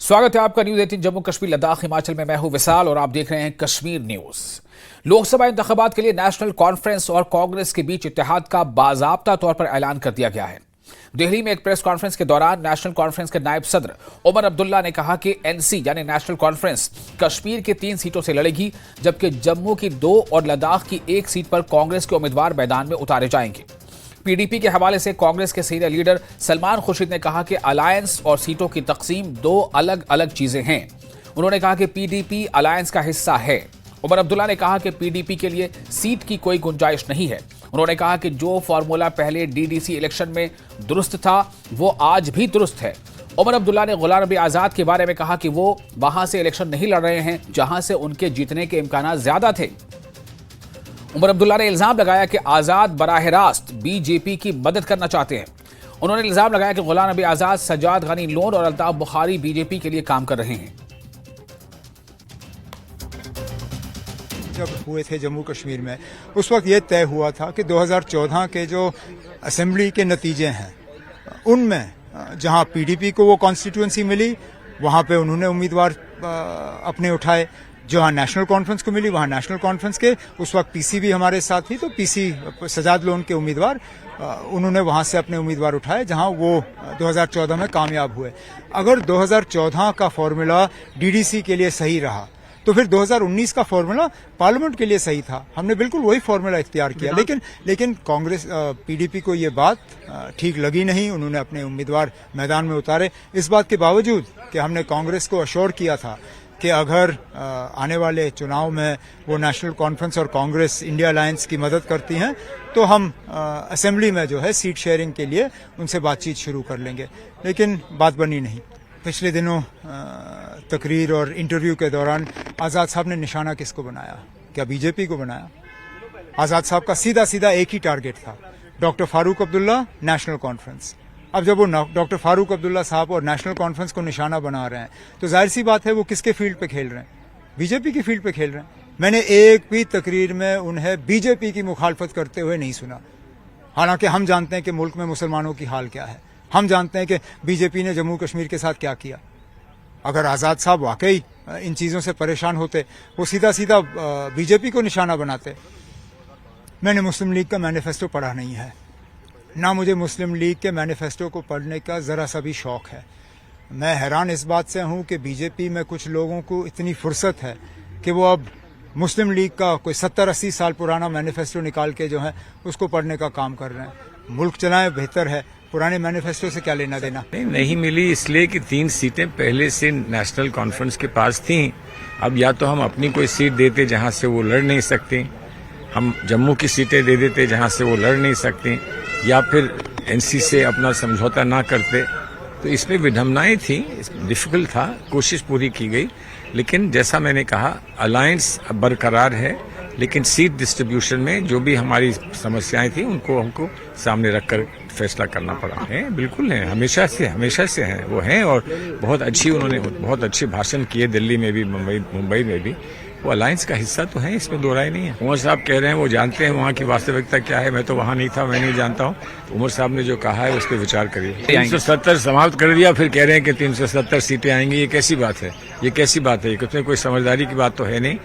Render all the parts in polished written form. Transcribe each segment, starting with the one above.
स्वागत है आपका न्यूज 18 जम्मू कश्मीर लद्दाख हिमाचल में। मैं हूं विशाल और आप देख रहे हैं कश्मीर न्यूज। लोकसभा इंतखाबात के लिए नेशनल कॉन्फ्रेंस और कांग्रेस के बीच इत्तेहाद का बाज़ाब्ता तौर पर ऐलान कर दिया गया है। दिल्ली में एक प्रेस कॉन्फ्रेंस के दौरान नेशनल कॉन्फ्रेंस के नायब सदर उमर अब्दुल्ला ने कहा कि एनसी यानी नेशनल कॉन्फ्रेंस कश्मीर की 3 सीटों से लड़ेगी, जबकि जम्मू की 2 और लद्दाख की 1 सीट पर कांग्रेस के उम्मीदवार मैदान में उतारे जाएंगे। पीडीपी के हवाले से कांग्रेस के सीनियर लीडर सलमान खुर्शीद ने कहा कि अलायंस और सीटों की तकसीम 2 अलग अलग चीजें हैं। उन्होंने कहा कि पीडीपी अलायंस का हिस्सा है। उमर अब्दुल्ला ने कहा कि पीडीपी के लिए सीट की कोई गुंजाइश नहीं है। उन्होंने कहा कि जो फॉर्मूला पहले डीडीसी इलेक्शन में दुरुस्त था वो आज भी दुरुस्त है। उमर अब्दुल्ला ने गुलाम नबी आजाद के बारे में कहा कि वो वहां से इलेक्शन नहीं लड़ रहे हैं जहां से उनके जीतने के इम्कान ज्यादा थे। उमर अब्दुल्ला ने इल्जाम लगाया कि आजाद बराह रास्त बीजेपी की मदद करना चाहते हैं। उन्होंने इल्जाम लगाया कि गुलाम नबी आजाद, सज्जाद गनी लोन और अल्ताफ बुखारी बीजेपी के लिए काम कर रहे हैं। जब हुए थे जम्मू कश्मीर में, उस वक्त यह तय हुआ था कि 2014 के जो असेंबली के नतीजे हैं उनमें जहां पीडीपी को वो कॉन्स्टिट्यूएंसी मिली वहां पे उन्होंने उम्मीदवार अपने उठाए। जहां नेशनल कॉन्फ्रेंस को मिली वहां नेशनल कॉन्फ्रेंस के उस वक्त पीसी भी हमारे साथ थी, तो पीसी सजाद लोन के उम्मीदवार उन्होंने वहां से अपने उम्मीदवार उठाए जहां वो 2014 में कामयाब हुए। अगर 2014 का फॉर्मूला डीडीसी के लिए सही रहा तो फिर 2019 का फॉर्मूला पार्लियामेंट के लिए सही था। हमने बिल्कुल वही फॉर्मूला इख्तियार किया, लेकिन कांग्रेस पीडीपी को ये बात ठीक लगी नहीं। उन्होंने अपने उम्मीदवार मैदान में उतारे, इस बात के बावजूद कि हमने कांग्रेस को अश्योर किया था कि अगर आने वाले चुनाव में वो नेशनल कॉन्फ्रेंस और कांग्रेस इंडिया अलायंस की मदद करती हैं तो हम असेंबली में जो है सीट शेयरिंग के लिए उनसे बातचीत शुरू कर लेंगे, लेकिन बात बनी नहीं। पिछले दिनों तकरीर और इंटरव्यू के दौरान आज़ाद साहब ने निशाना किसको बनाया? क्या बीजेपी को बनाया? आज़ाद साहब का सीधा सीधा एक ही टारगेट था, doctor Farooq Abdullah, national conference. अब जब वो डॉक्टर फारूक अब्दुल्ला साहब और नेशनल कॉन्फ्रेंस को निशाना बना रहे हैं तो जाहिर सी बात है वो किसके फील्ड पे खेल रहे हैं? बीजेपी की फील्ड पे खेल रहे हैं। मैंने एक भी तकरीर में उन्हें बीजेपी की मुखालफत करते हुए नहीं सुना। हालांकि हम जानते हैं कि मुल्क में मुसलमानों की हाल क्या है, हम जानते हैं कि बीजेपी ने जम्मू कश्मीर के साथ क्या किया। अगर आज़ाद साहब वाकई इन चीज़ों से परेशान होते वो सीधा सीधा बीजेपी को निशाना बनाते। मैंने मुस्लिम लीग का मैनिफेस्टो पढ़ा नहीं है, ना मुझे मुस्लिम लीग के मैनिफेस्टो को पढ़ने का ज़रा सा भी शौक़ है। मैं हैरान इस बात से हूँ कि बीजेपी में कुछ लोगों को इतनी फुर्सत है कि वो अब मुस्लिम लीग का कोई 70-80 साल पुराना मैनिफेस्टो निकाल के जो है उसको पढ़ने का काम कर रहे हैं। मुल्क चलाएं बेहतर है, पुराने मैनिफेस्टो से क्या लेना देना। नहीं मिली इसलिए कि 3 सीटें पहले से नेशनल कॉन्फ्रेंस के पास थीं। अब या तो हम अपनी कोई सीट देते जहां से वो लड़ नहीं सकते, हम जम्मू की सीटें दे देते जहां से वो लड़ नहीं सकते, या फिर एनसी से अपना समझौता ना करते। तो इसमें विडंबनाएं थी, डिफिकल्ट था, कोशिश पूरी की गई। लेकिन जैसा मैंने कहा अलायंस बरकरार है, लेकिन सीट डिस्ट्रीब्यूशन में जो भी हमारी समस्याएं थी उनको हमको सामने रखकर फैसला करना पड़ा है। बिल्कुल है, हमेशा से हैं वो हैं, और उन्होंने बहुत अच्छे भाषण किए दिल्ली में भी, मुंबई में भी। वो अलायंस का हिस्सा तो है, इसमें दो राय नहीं है। उमर साहब कह रहे हैं वो जानते हैं वहाँ की वास्तविकता क्या है, मैं तो वहाँ नहीं था, मैं नहीं जानता हूँ। तो उमर साहब ने जो कहा है उस पर विचार करिए। 370 समाप्त कर दिया, फिर कह रहे हैं कि 370 सीटें आएंगी, ये कैसी बात है? ये कैसी बात है? उसमें कोई समझदारी की बात तो है नहीं।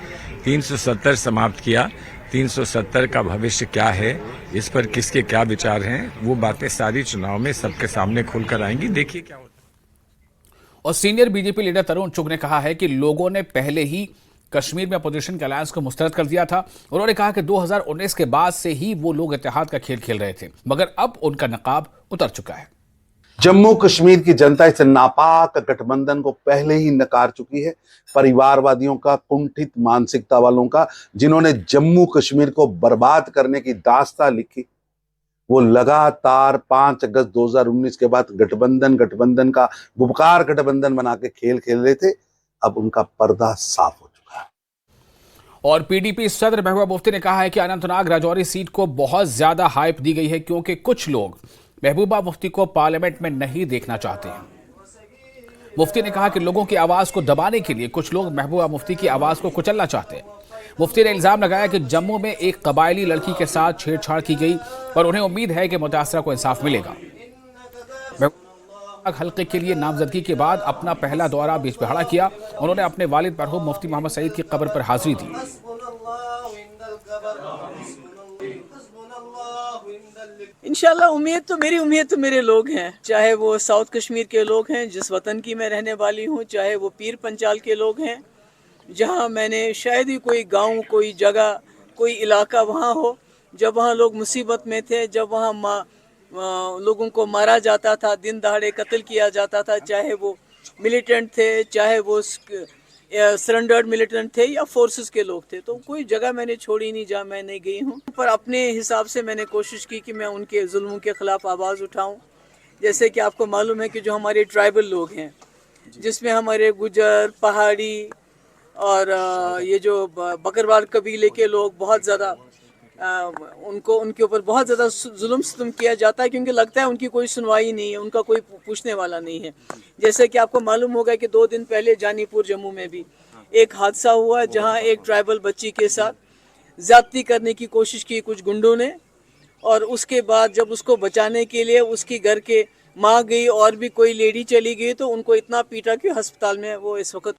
370 समाप्त किया, 370 का भविष्य क्या है, इस पर किसके क्या विचार हैं, वो बातें सारी चुनाव में सबके सामने खुलकर आएंगी, देखिए क्या होता है। और सीनियर बीजेपी लीडर तरुण चुग ने कहा है कि लोगों ने पहले ही कश्मीर में अपोजिशन के अलायंस को मुस्तरद कर दिया था। उन्होंने कहा कि 2019 के बाद से ही वो लोग इत्तेहाद का खेल खेल रहे थे, मगर अब उनका नकाब उतर चुका है। जम्मू कश्मीर की जनता इस नापाक गठबंधन को पहले ही नकार चुकी है। परिवारवादियों का, कुंठित मानसिकता वालों का, जिन्होंने जम्मू कश्मीर को बर्बाद करने की दास्तां लिखी, वो लगातार 5 अगस्त 2019 के बाद गठबंधन का गुपकार गठबंधन बना के खेल खेल रहे थे। अब उनका पर्दा साफ हो चुका है। और पीडीपी सदर महबूबा मुफ्ती ने कहा है कि अनंतनाग राजौरी सीट को बहुत ज्यादा हाइप दी गई है क्योंकि कुछ लोग महबूबा मुफ्ती को पार्लियामेंट में नहीं देखना चाहते हैं। मुफ्ती ने कहा कि लोगों की आवाज को दबाने के लिए कुछ लोग महबूबा मुफ्ती की आवाज को कुचलना चाहते हैं। मुफ्ती ने इल्जाम लगाया कि जम्मू में एक कबायली लड़की के साथ छेड़छाड़ की गई और उन्हें उम्मीद है कि मुतासरा को इंसाफ मिलेगा। हल्के के लिए नामजदगी के बाद अपना पहला दौरा बिजबिहाड़ा किया। उन्होंने अपने वालिद मरहूम मुफ्ती मोहम्मद सईद की कब्र पर हाजिरी दी। इंशाल्लाह उम्मीद तो मेरे लोग हैं, चाहे वो साउथ कश्मीर के लोग हैं जिस वतन की मैं रहने वाली हूँ, चाहे वो पीर पंचाल के लोग हैं जहाँ मैंने शायद ही कोई गांव, कोई जगह, कोई इलाका वहाँ हो जब वहाँ लोग मुसीबत में थे, जब वहाँ लोगों को मारा जाता था, दिन दहाड़े कत्ल किया जाता था, चाहे वो मिलिटेंट थे, चाहे वो सरेंडर्ड मिलिटेंट थे या फोर्सेस के लोग थे। तो कोई जगह मैंने छोड़ी नहीं जहाँ मैं नहीं गई हूँ। पर अपने हिसाब से मैंने कोशिश की कि मैं उनके जुल्मों के खिलाफ आवाज़ उठाऊँ। जैसे कि आपको मालूम है कि जो हमारे ट्राइबल लोग हैं, जिसमें हमारे गुजर, पहाड़ी और ये जो बकरवाल कबीले के लोग बहुत ज़्यादा उनके ऊपर बहुत ज़्यादा जुल्म सितम किया जाता है, क्योंकि लगता है उनकी कोई सुनवाई नहीं है, उनका कोई पूछने वाला नहीं है। जैसे कि आपको मालूम होगा कि 2 दिन पहले जानीपुर जम्मू में भी एक हादसा हुआ जहां एक ट्राइबल बच्ची के साथ ज़्यादती करने की कोशिश की कुछ गुंडों ने, और उसके बाद जब उसको बचाने के लिए उसकी घर के माँ गई और भी कोई लेडी चली गई तो उनको इतना पीटा कि अस्पताल में वो इस वक्त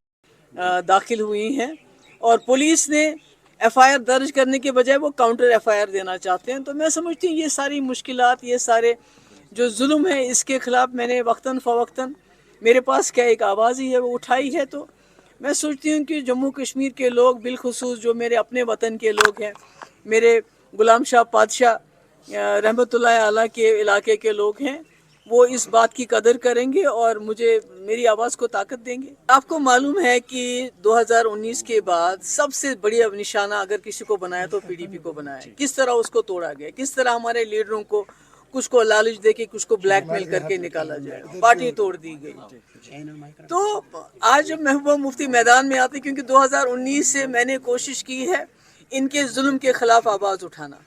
दाखिल हुई हैं। और पुलिस ने FIR दर्ज करने के बजाय वो काउंटर FIR देना चाहते हैं। तो मैं समझती हूँ ये सारी मुश्किलात, ये सारे जो जुल्म है, इसके खिलाफ मैंने वक्तन फ़वक्तन मेरे पास क्या एक आवाज़ ही है वो उठाई है। तो मैं सोचती हूँ कि जम्मू कश्मीर के लोग, बिलखुसूस जो मेरे अपने वतन के लोग हैं, मेरे गुलाम शाह पातशाह रहमतुल्लाह अलैह के इलाके के लोग हैं, वो इस बात की कदर करेंगे और मुझे मेरी आवाज़ को ताकत देंगे। आपको मालूम है कि 2019 के बाद सबसे बड़ी निशाना अगर किसी को बनाया तो PDP को बनाया। किस तरह उसको तोड़ा गया, किस तरह हमारे लीडरों को कुछ को लालच दे के कुछ को ब्लैकमेल करके निकाला जाए, पार्टी तोड़ दी गई। तो आज महबूबा मुफ्ती मैदान में आती, क्योंकि 2019 से मैंने कोशिश की है इनके जुल्म के खिलाफ आवाज़ उठाना।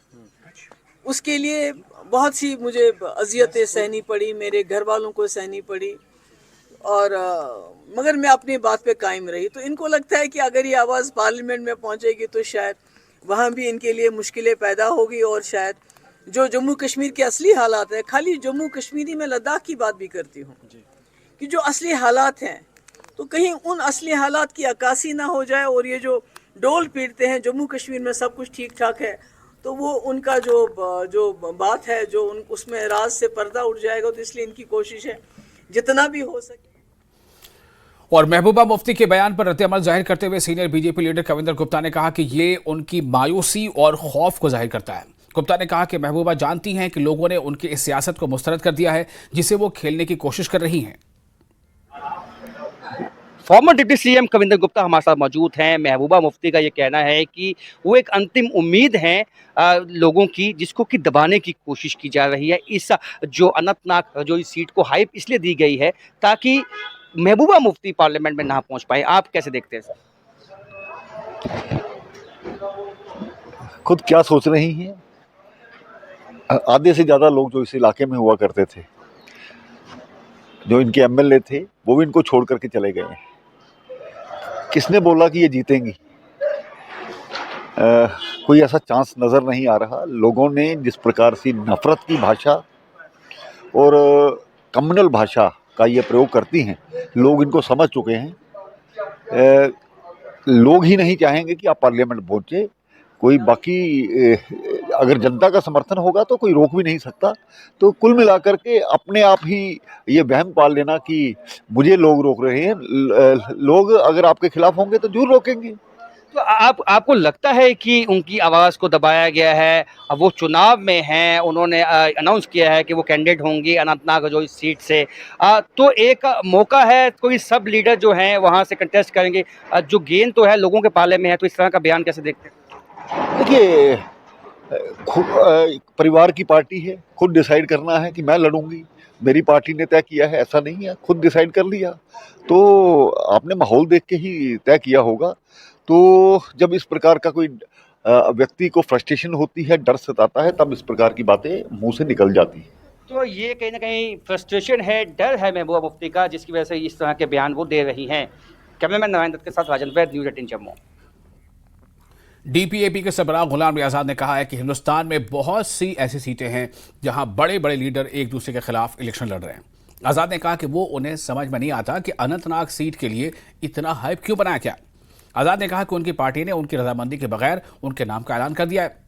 उसके लिए बहुत सी मुझे अजियतें सहनी पड़ी, मेरे घर वालों को सहनी पड़ी, और मगर मैं अपनी बात पे कायम रही। तो इनको लगता है कि अगर ये आवाज़ पार्लियामेंट में पहुंचेगी तो शायद वहाँ भी इनके लिए मुश्किलें पैदा होगी, और शायद जो जम्मू कश्मीर के असली हालात है, खाली जम्मू कश्मीरी में लद्दाख की बात भी करती हूँ कि जो असली हालात हैं, तो कहीं उन असली हालात की अक्कासी ना हो जाए, और ये जो डोल पीटते हैं जम्मू कश्मीर में सब कुछ ठीक ठाक है, तो वो उनका जो बात है जो उसमें राज से पर्दा उठ जाएगा। तो इसलिए इनकी कोशिश है जितना भी हो सके। और महबूबा मुफ्ती के बयान पर रद्द-ए-अमल जाहिर करते हुए senior BJP leader Kavinder Gupta ने कहा कि ये उनकी मायूसी और खौफ को जाहिर करता है। गुप्ता ने कहा कि महबूबा जानती हैं कि लोगों ने उनकी इस सियासत को मुस्तरद कर दिया है जिसे वो खेलने की कोशिश कर रही हैं। Farmer deputy CM Kavinder Gupta हमारे साथ मौजूद हैं। महबूबा मुफ्ती का ये कहना है कि वो एक अंतिम उम्मीद है लोगों की, जिसको कि दबाने की कोशिश की जा रही है। इस जो अनंतनाग जो इस सीट को हाइप इसलिए दी गई है ताकि महबूबा मुफ्ती पार्लियामेंट में ना पहुंच पाए। आप कैसे देखते हैं? खुद क्या सोच रही हैं? आधे से ज़्यादा लोग जो इस इलाके में हुआ करते थे, जो इनके MLA थे, वो भी इनको छोड़ करके चले गए हैं। किसने बोला कि ये जीतेंगी? कोई ऐसा चांस नज़र नहीं आ रहा। लोगों ने जिस प्रकार से नफ़रत की भाषा और कम्युनल भाषा का ये प्रयोग करती हैं, लोग इनको समझ चुके हैं। लोग ही नहीं चाहेंगे कि आप पार्लियामेंट पहुँचे। कोई बाकी अगर जनता का समर्थन होगा तो कोई रोक भी नहीं सकता। तो कुल मिलाकर के अपने आप ही ये वहम पाल लेना कि मुझे लोग रोक रहे हैं, लोग अगर आपके खिलाफ होंगे तो जरूर रोकेंगे। तो आपको लगता है कि उनकी आवाज़ को दबाया गया है? अब वो चुनाव में हैं, उन्होंने अनाउंस किया है कि वो कैंडिडेट होंगी अनंतनाग जो इस सीट से, तो एक मौका है, कोई सब लीडर जो हैं वहाँ से कंटेस्ट करेंगे, जो गेंद तो है लोगों के पाले में है। तो इस तरह का बयान कैसे देखते हैं? देखिए, परिवार की पार्टी है, खुद डिसाइड करना है कि मैं लड़ूंगी, मेरी पार्टी ने तय किया है, ऐसा नहीं है, खुद डिसाइड कर लिया। तो आपने माहौल देख के ही तय किया होगा। तो जब इस प्रकार का कोई व्यक्ति को फ्रस्ट्रेशन होती है, डर सताता है, तब इस प्रकार की बातें मुंह से निकल जाती हैं। तो ये कहीं ना कहीं फ्रस्ट्रेशन है, डर है महबूबा मुफ्ती का, जिसकी वजह से इस तरह के बयान वो दे रही हैं। कैमरामैन नारायण दत्त के साथ राजन वैद, न्यूज़ 18 जम्मू। DPAP के सरबराह गुलाम नबी आज़ाद ने कहा है कि हिंदुस्तान में बहुत सी ऐसी सीटें हैं जहां बड़े बड़े लीडर एक दूसरे के खिलाफ इलेक्शन लड़ रहे हैं। आजाद ने कहा कि वो उन्हें समझ में नहीं आता कि अनंतनाग सीट के लिए इतना हाइप क्यों बनाया गया। आजाद ने कहा कि उनकी पार्टी ने उनकी रजामंदी के बगैर उनके नाम का ऐलान कर दिया है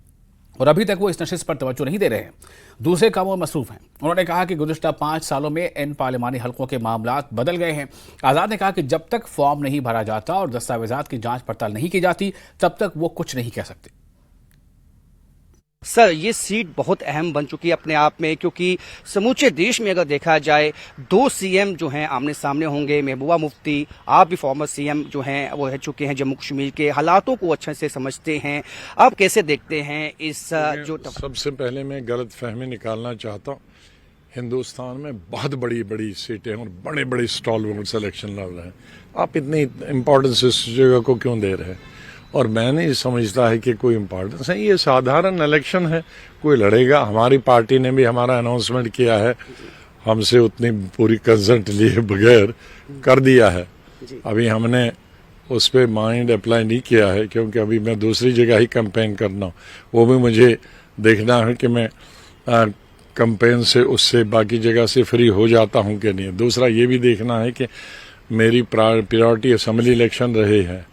और अभी तक वो इस नशिश पर तवज्जो नहीं दे रहे हैं, दूसरे कामों में मसरूफ हैं। उन्होंने कहा कि गुज़िश्ता 5 सालों में इन पार्लिमानी हलकों के मामलात बदल गए हैं। आजाद ने कहा कि जब तक फॉर्म नहीं भरा जाता और दस्तावेजात की जांच पड़ताल नहीं की जाती तब तक वो कुछ नहीं कह सकते। सर, ये सीट बहुत अहम बन चुकी है अपने आप में, क्योंकि समूचे देश में अगर देखा जाए 2 सीएम जो हैं आमने सामने होंगे। महबूबा मुफ्ती, आप भी फॉर्मर सीएम जो हैं वो रह चुके हैं, जम्मू कश्मीर के हालातों को अच्छे से समझते हैं। आप कैसे देखते हैं इस जो सबसे पहले मैं गलत फहमी निकालना चाहता हूँ। हिंदुस्तान में बहुत बड़ी बड़ी सीटें और बड़े बड़े स्टॉल सिलेक्शन लड़ रहे हैं। आप इतनी इम्पोर्टेंस इस जगह को क्यों दे रहे हैं? और मैं नहीं समझता है कि कोई इम्पोर्टेंस है। ये साधारण इलेक्शन है, कोई लड़ेगा। हमारी पार्टी ने भी हमारा अनाउंसमेंट किया है, हमसे उतनी पूरी कंसल्ट लिए बगैर कर दिया है। अभी हमने उस पर माइंड अप्लाई नहीं किया है क्योंकि अभी मैं दूसरी जगह ही कैंपेन करना हूँ। वो भी मुझे देखना है कि मैं कैंपेन से उससे बाकी जगह से फ्री हो जाता हूँ कि नहीं। दूसरा ये भी देखना है कि मेरी प्रायोरिटी असेंबली इलेक्शन रहे हैं,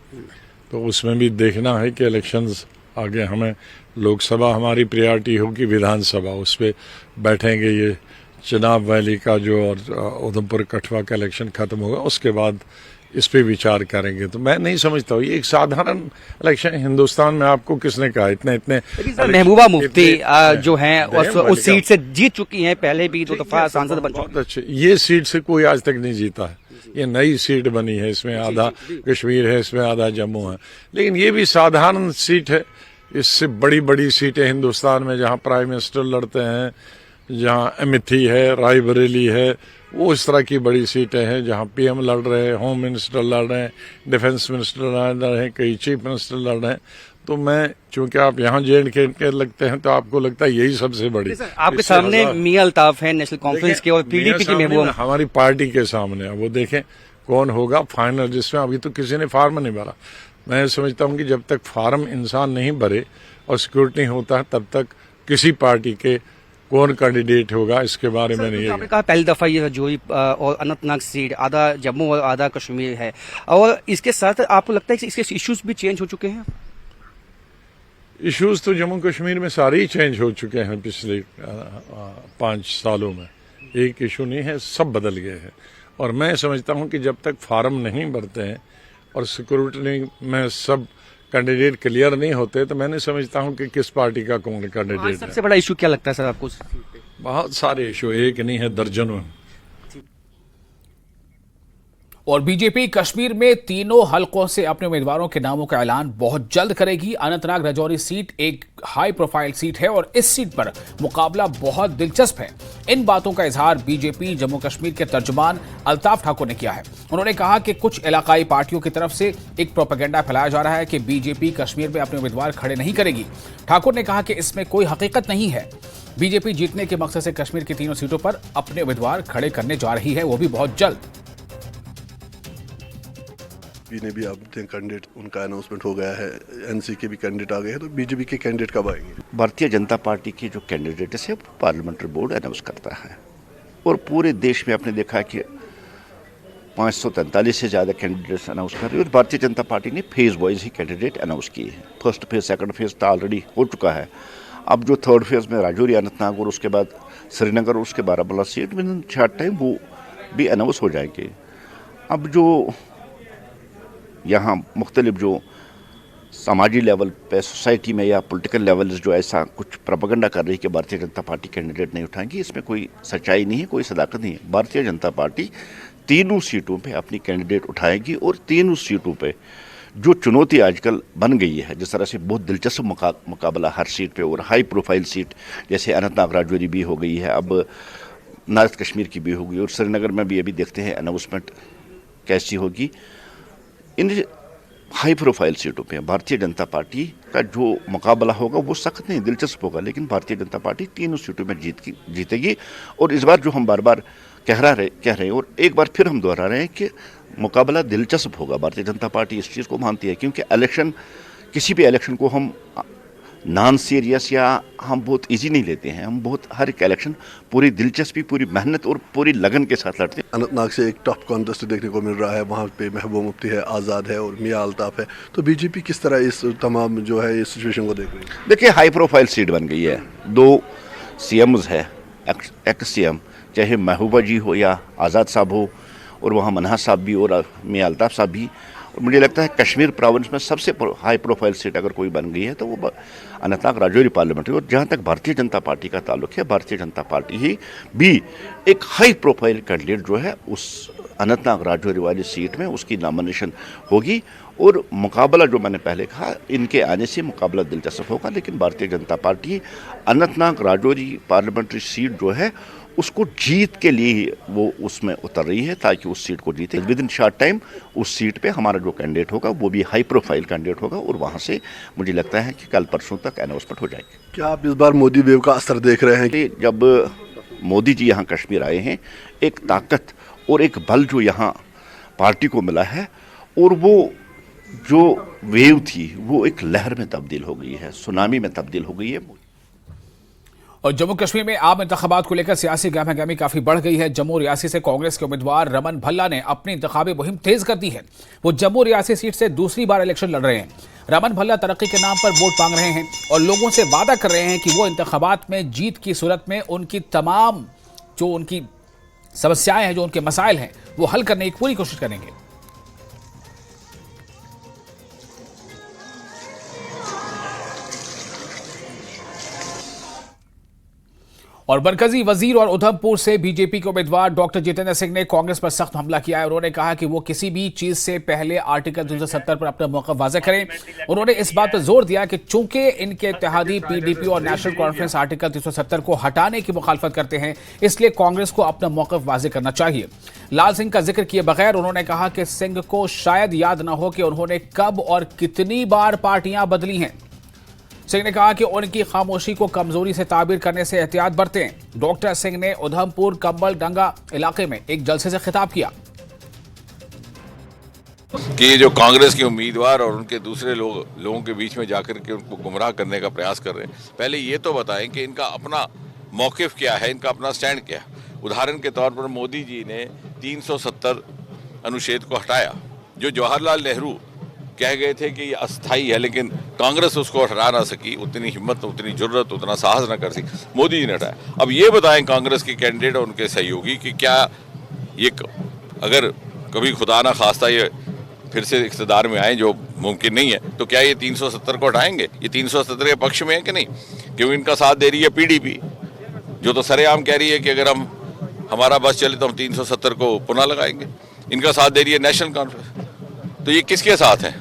तो उसमें भी देखना है कि इलेक्शंस आगे हमें लोकसभा हमारी प्रायोरिटी होगी, विधानसभा उस पर बैठेंगे। ये चिनाब वैली का जो और उधमपुर कठुआ का इलेक्शन खत्म होगा उसके बाद इस पे विचार करेंगे। तो मैं नहीं समझता हूँ ये एक साधारण इलेक्शन हिंदुस्तान में। आपको किसने कहा इतने महबूबा मुफ्ती जो हैं उस सीट से जीत चुकी हैं, पहले भी 2 दफा सांसद बन चुकी। बहुत अच्छे। ये सीट से कोई आज तक नहीं जीता है। ये नई सीट बनी है, इसमें आधा कश्मीर है, इसमें आधा जम्मू है, लेकिन ये भी साधारण सीट है। इससे बड़ी बड़ी सीटें हिंदुस्तान में जहाँ प्राइम मिनिस्टर लड़ते हैं, जहाँ अमेठी है, रायबरेली है, वो इस तरह की बड़ी सीटें हैं जहाँ पीएम लड़ रहे हैं, होम मिनिस्टर लड़ रहे हैं, डिफेंस मिनिस्टर लड़ रहे हैं, कई चीफ मिनिस्टर लड़ रहे हैं। तो मैं, चूंकि आप यहाँ J&K के लगते हैं तो आपको लगता है यही सबसे बड़ी। आपके सामने मियां अल्ताफ है नेशनल कॉन्फ्रेंस के और पीडीपी की महबूबा, हमारी पार्टी के सामने। वो देखें कौन होगा फाइनल, जिसमें अभी तो किसी ने फार्म नहीं भरा। मैं समझता हूँ कि जब तक फार्म इंसान नहीं भरे और सिक्योरिटी नहीं होता है तब तक किसी पार्टी के कौन कैंडिडेट होगा इसके बारे में नहीं है। आपने कहा पहली दफा ये जोई और अनंतनाग सीट आधा जम्मू और आधा कश्मीर है, और इसके साथ आपको लगता है कि इसके इश्यूज भी चेंज हो चुके हैं? इश्यूज तो जम्मू कश्मीर में सारे ही चेंज हो चुके हैं पिछले 5 सालों में। एक इशू नहीं है, सब बदल गए हैं। और मैं समझता हूं कि जब तक फार्म नहीं भरते हैं और सिक्योरिटी में सब कैंडिडेट क्लियर नहीं होते तो मैं नहीं समझता हूं कि किस पार्टी का कौन कैंडिडेट है। सबसे बड़ा इशू क्या लगता है सर आपको? बहुत सारे इशू, एक नहीं है, दर्जनों। और बीजेपी कश्मीर में तीनों हलकों से अपने उम्मीदवारों के नामों का ऐलान बहुत जल्द करेगी। अनंतनाग राजौरी सीट एक हाई प्रोफाइल सीट है और इस सीट पर मुकाबला बहुत दिलचस्प है। इन बातों का इजहार बीजेपी जम्मू कश्मीर के तर्जुमान अल्ताफ ठाकुर ने किया है। उन्होंने कहा कि कुछ इलाकाई पार्टियों की तरफ से एक प्रोपेगेंडा फैलाया जा रहा है कि बीजेपी कश्मीर में अपने उम्मीदवार खड़े नहीं करेगी। ठाकुर ने कहा कि इसमें कोई हकीकत नहीं है। बीजेपी जीतने के मकसद से कश्मीर की तीनों सीटों पर अपने उम्मीदवार खड़े करने जा रही है, वो भी बहुत जल्द। ने भी अपने कैंडिडेट, उनका अनाउंसमेंट हो गया है, एनसी के भी कैंडिडेट आ गए हैं, तो बीजेपी के कैंडिडेट कब आएंगे? भारतीय जनता पार्टी के जो कैंडिडेट है वो पार्लियामेंट्री बोर्ड अनाउंस करता है और पूरे देश में आपने देखा कि 543 से ज़्यादा कैंडिडेट्स अनाउंस कर रहे हैं और भारतीय जनता पार्टी ने फेज वाइज ही कैंडिडेट अनाउंस किए हैं। फर्स्ट फेज, सेकंड फेज तो ऑलरेडी हो चुका है। अब जो थर्ड फेज में राजौरी, अनंतनाग और उसके बाद श्रीनगर और उसके बारामूला सीट में शार्ट टाइम वो भी अनाउंस हो जाएंगे। अब जो यहाँ मुख्तलिफ जो समाजी लेवल पे, सोसाइटी में या पॉलिटिकल लेवल जो ऐसा कुछ प्रोपेगेंडा कर रही है कि भारतीय जनता पार्टी कैंडिडेट नहीं उठाएंगी, इसमें कोई सच्चाई नहीं है, कोई सदाकत नहीं है। भारतीय जनता पार्टी तीनों सीटों पे अपनी कैंडिडेट उठाएगी और तीनों सीटों पे जो चुनौती आजकल बन गई है, जिस तरह से बहुत दिलचस्प मुकाबला हर सीट पे और हाई प्रोफाइल सीट जैसे अनंतनाग राजौरी भी हो गई है, अब नॉर्थ कश्मीर की भी होगी और श्रीनगर में भी अभी देखते हैं अनाउंसमेंट कैसी होगी। इन हाई प्रोफाइल सीटों पे भारतीय जनता पार्टी का जो मुकाबला होगा वो सख्त नहीं, दिलचस्प होगा, लेकिन भारतीय जनता पार्टी तीनों सीटों में जीतेगी। और इस बार जो हम बार बार कह रहे हैं और एक बार फिर हम दोहरा रहे हैं कि मुकाबला दिलचस्प होगा। भारतीय जनता पार्टी इस चीज़ को मानती है क्योंकि इलेक्शन, किसी भी इलेक्शन को हम नॉन सीरियस या हम बहुत इजी नहीं लेते हैं। हम बहुत हर एक इलेक्शन पूरी दिलचस्पी, पूरी मेहनत और पूरी लगन के साथ लड़ते हैं। अनंतनाग से एक टफ कॉन्टेस्ट देखने को मिल रहा है, वहाँ पे महबूब मुफ्ती है, आज़ाद है और मियां अल्ताफ़ है। तो बीजेपी किस तरह इस तमाम जो है इस सिचुएशन को देख रही है? देखिए, हाई प्रोफाइल सीट बन गई है। 2 CMs है, एक्स CM, चाहे महबूबा जी हो या आज़ाद साहब हो, और वहाँ मनहा साहब भी और मियां अल्ताफ़ साहब भी। और मुझे लगता है कश्मीर प्रोविंस में सबसे हाई प्रोफाइल सीट अगर कोई बन गई है तो वो अनंतनाग राजौरी पार्लियामेंट्री। और जहाँ तक भारतीय जनता पार्टी का ताल्लुक है, भारतीय जनता पार्टी ही भी एक हाई प्रोफाइल कैंडिडेट जो है उस अनंतनाग राजौरी वाली सीट में उसकी नॉमिनेशन होगी। और मुकाबला जो मैंने पहले कहा, इनके आने से मुकाबला दिलचस्प होगा। लेकिन Bharatiya Janata party Anantnag Rajouri parliamentary seat जो है उसको जीत के लिए वो उसमें उतर रही है ताकि उस सीट को जीते। विद इन शॉर्ट टाइम उस सीट पे हमारा जो कैंडिडेट होगा वो भी हाई प्रोफाइल कैंडिडेट होगा और वहाँ से मुझे लगता है कि कल परसों तक अनाउंसमेंट हो जाएगी। क्या आप इस बार मोदी वेव का असर देख रहे हैं? कि जब मोदी जी यहाँ कश्मीर आए हैं, एक ताकत और एक बल जो यहाँ पार्टी को मिला है, और वो जो वेव थी वो एक लहर में तब्दील हो गई है, सुनामी में तब्दील हो गई है। और जम्मू कश्मीर में आम इंतखाबात को लेकर सियासी गहमागहमी काफी बढ़ गई है। जम्मू रियासी से कांग्रेस के उम्मीदवार रमन भल्ला ने अपनी इंतखाबी मुहिम तेज कर दी है। वो जम्मू रियासी सीट से दूसरी बार इलेक्शन लड़ रहे हैं। रमन भल्ला तरक्की के नाम पर वोट मांग रहे हैं और लोगों से वादा कर रहे हैं कि वो इंतखाबात में जीत की सूरत में उनकी तमाम जो उनकी समस्याएं हैं, जो उनके मसाइल हैं, वो हल करने की पूरी कोशिश करेंगे। और मरकजी वजीर और उधमपुर से बीजेपी के उम्मीदवार डॉक्टर जितेंद्र सिंह ने कांग्रेस पर सख्त हमला किया है। उन्होंने कहा कि वो किसी भी चीज से पहले आर्टिकल 370 पर अपना मौका वाज़ेह करें। उन्होंने इस बात पर जोर दिया कि चूंकि इनके इत्तेहादी PDP और नेशनल कॉन्फ्रेंस आर्टिकल 370 को हटाने की मुखालफत करते हैं, इसलिए कांग्रेस को अपना मौक़िफ़ वाज़ेह करना चाहिए। लाल सिंह का जिक्र किए बगैर उन्होंने कहा कि सिंह को शायद याद न हो कि उन्होंने कब और कितनी बार पार्टियां बदली हैं। सिंह ने कहा कि उनकी खामोशी को कमजोरी से ताबीर करने से एहतियात बरतें। डॉक्टर सिंह ने उधमपुर कंबल डंगा इलाके में एक जलसे से खिताब किया कि जो कांग्रेस के उम्मीदवार और उनके दूसरे लोगों के बीच में जाकर के उनको गुमराह करने का प्रयास कर रहे हैं, पहले ये तो बताएं कि इनका अपना मौकिफ क्या है, इनका अपना स्टैंड क्या है। उदाहरण के तौर पर मोदी जी ने 370 अनुच्छेद को हटाया, जो जवाहरलाल नेहरू कह गए थे कि ये अस्थाई है, लेकिन कांग्रेस उसको हटा ना सकी, उतनी हिम्मत, उतनी जुर्रत, उतना साहस ना कर सकी, मोदी जी ने हटाया। अब ये बताएं कांग्रेस के कैंडिडेट और उनके सहयोगी कि क्या ये अगर कभी खुदा ना खास्ता ये फिर से इक़्तिदार में आए, जो मुमकिन नहीं है, तो क्या ये 370 को हटाएंगे? ये 370 के पक्ष में है कि नहीं? क्योंकि इनका साथ दे रही है PDP, जो तो सरेआम कह रही है कि अगर हमारा बस चले तो हम 370 को पुनः लगाएंगे। इनका साथ दे रही है नेशनल कॉन्फ्रेंस। तो ये किसके साथ है?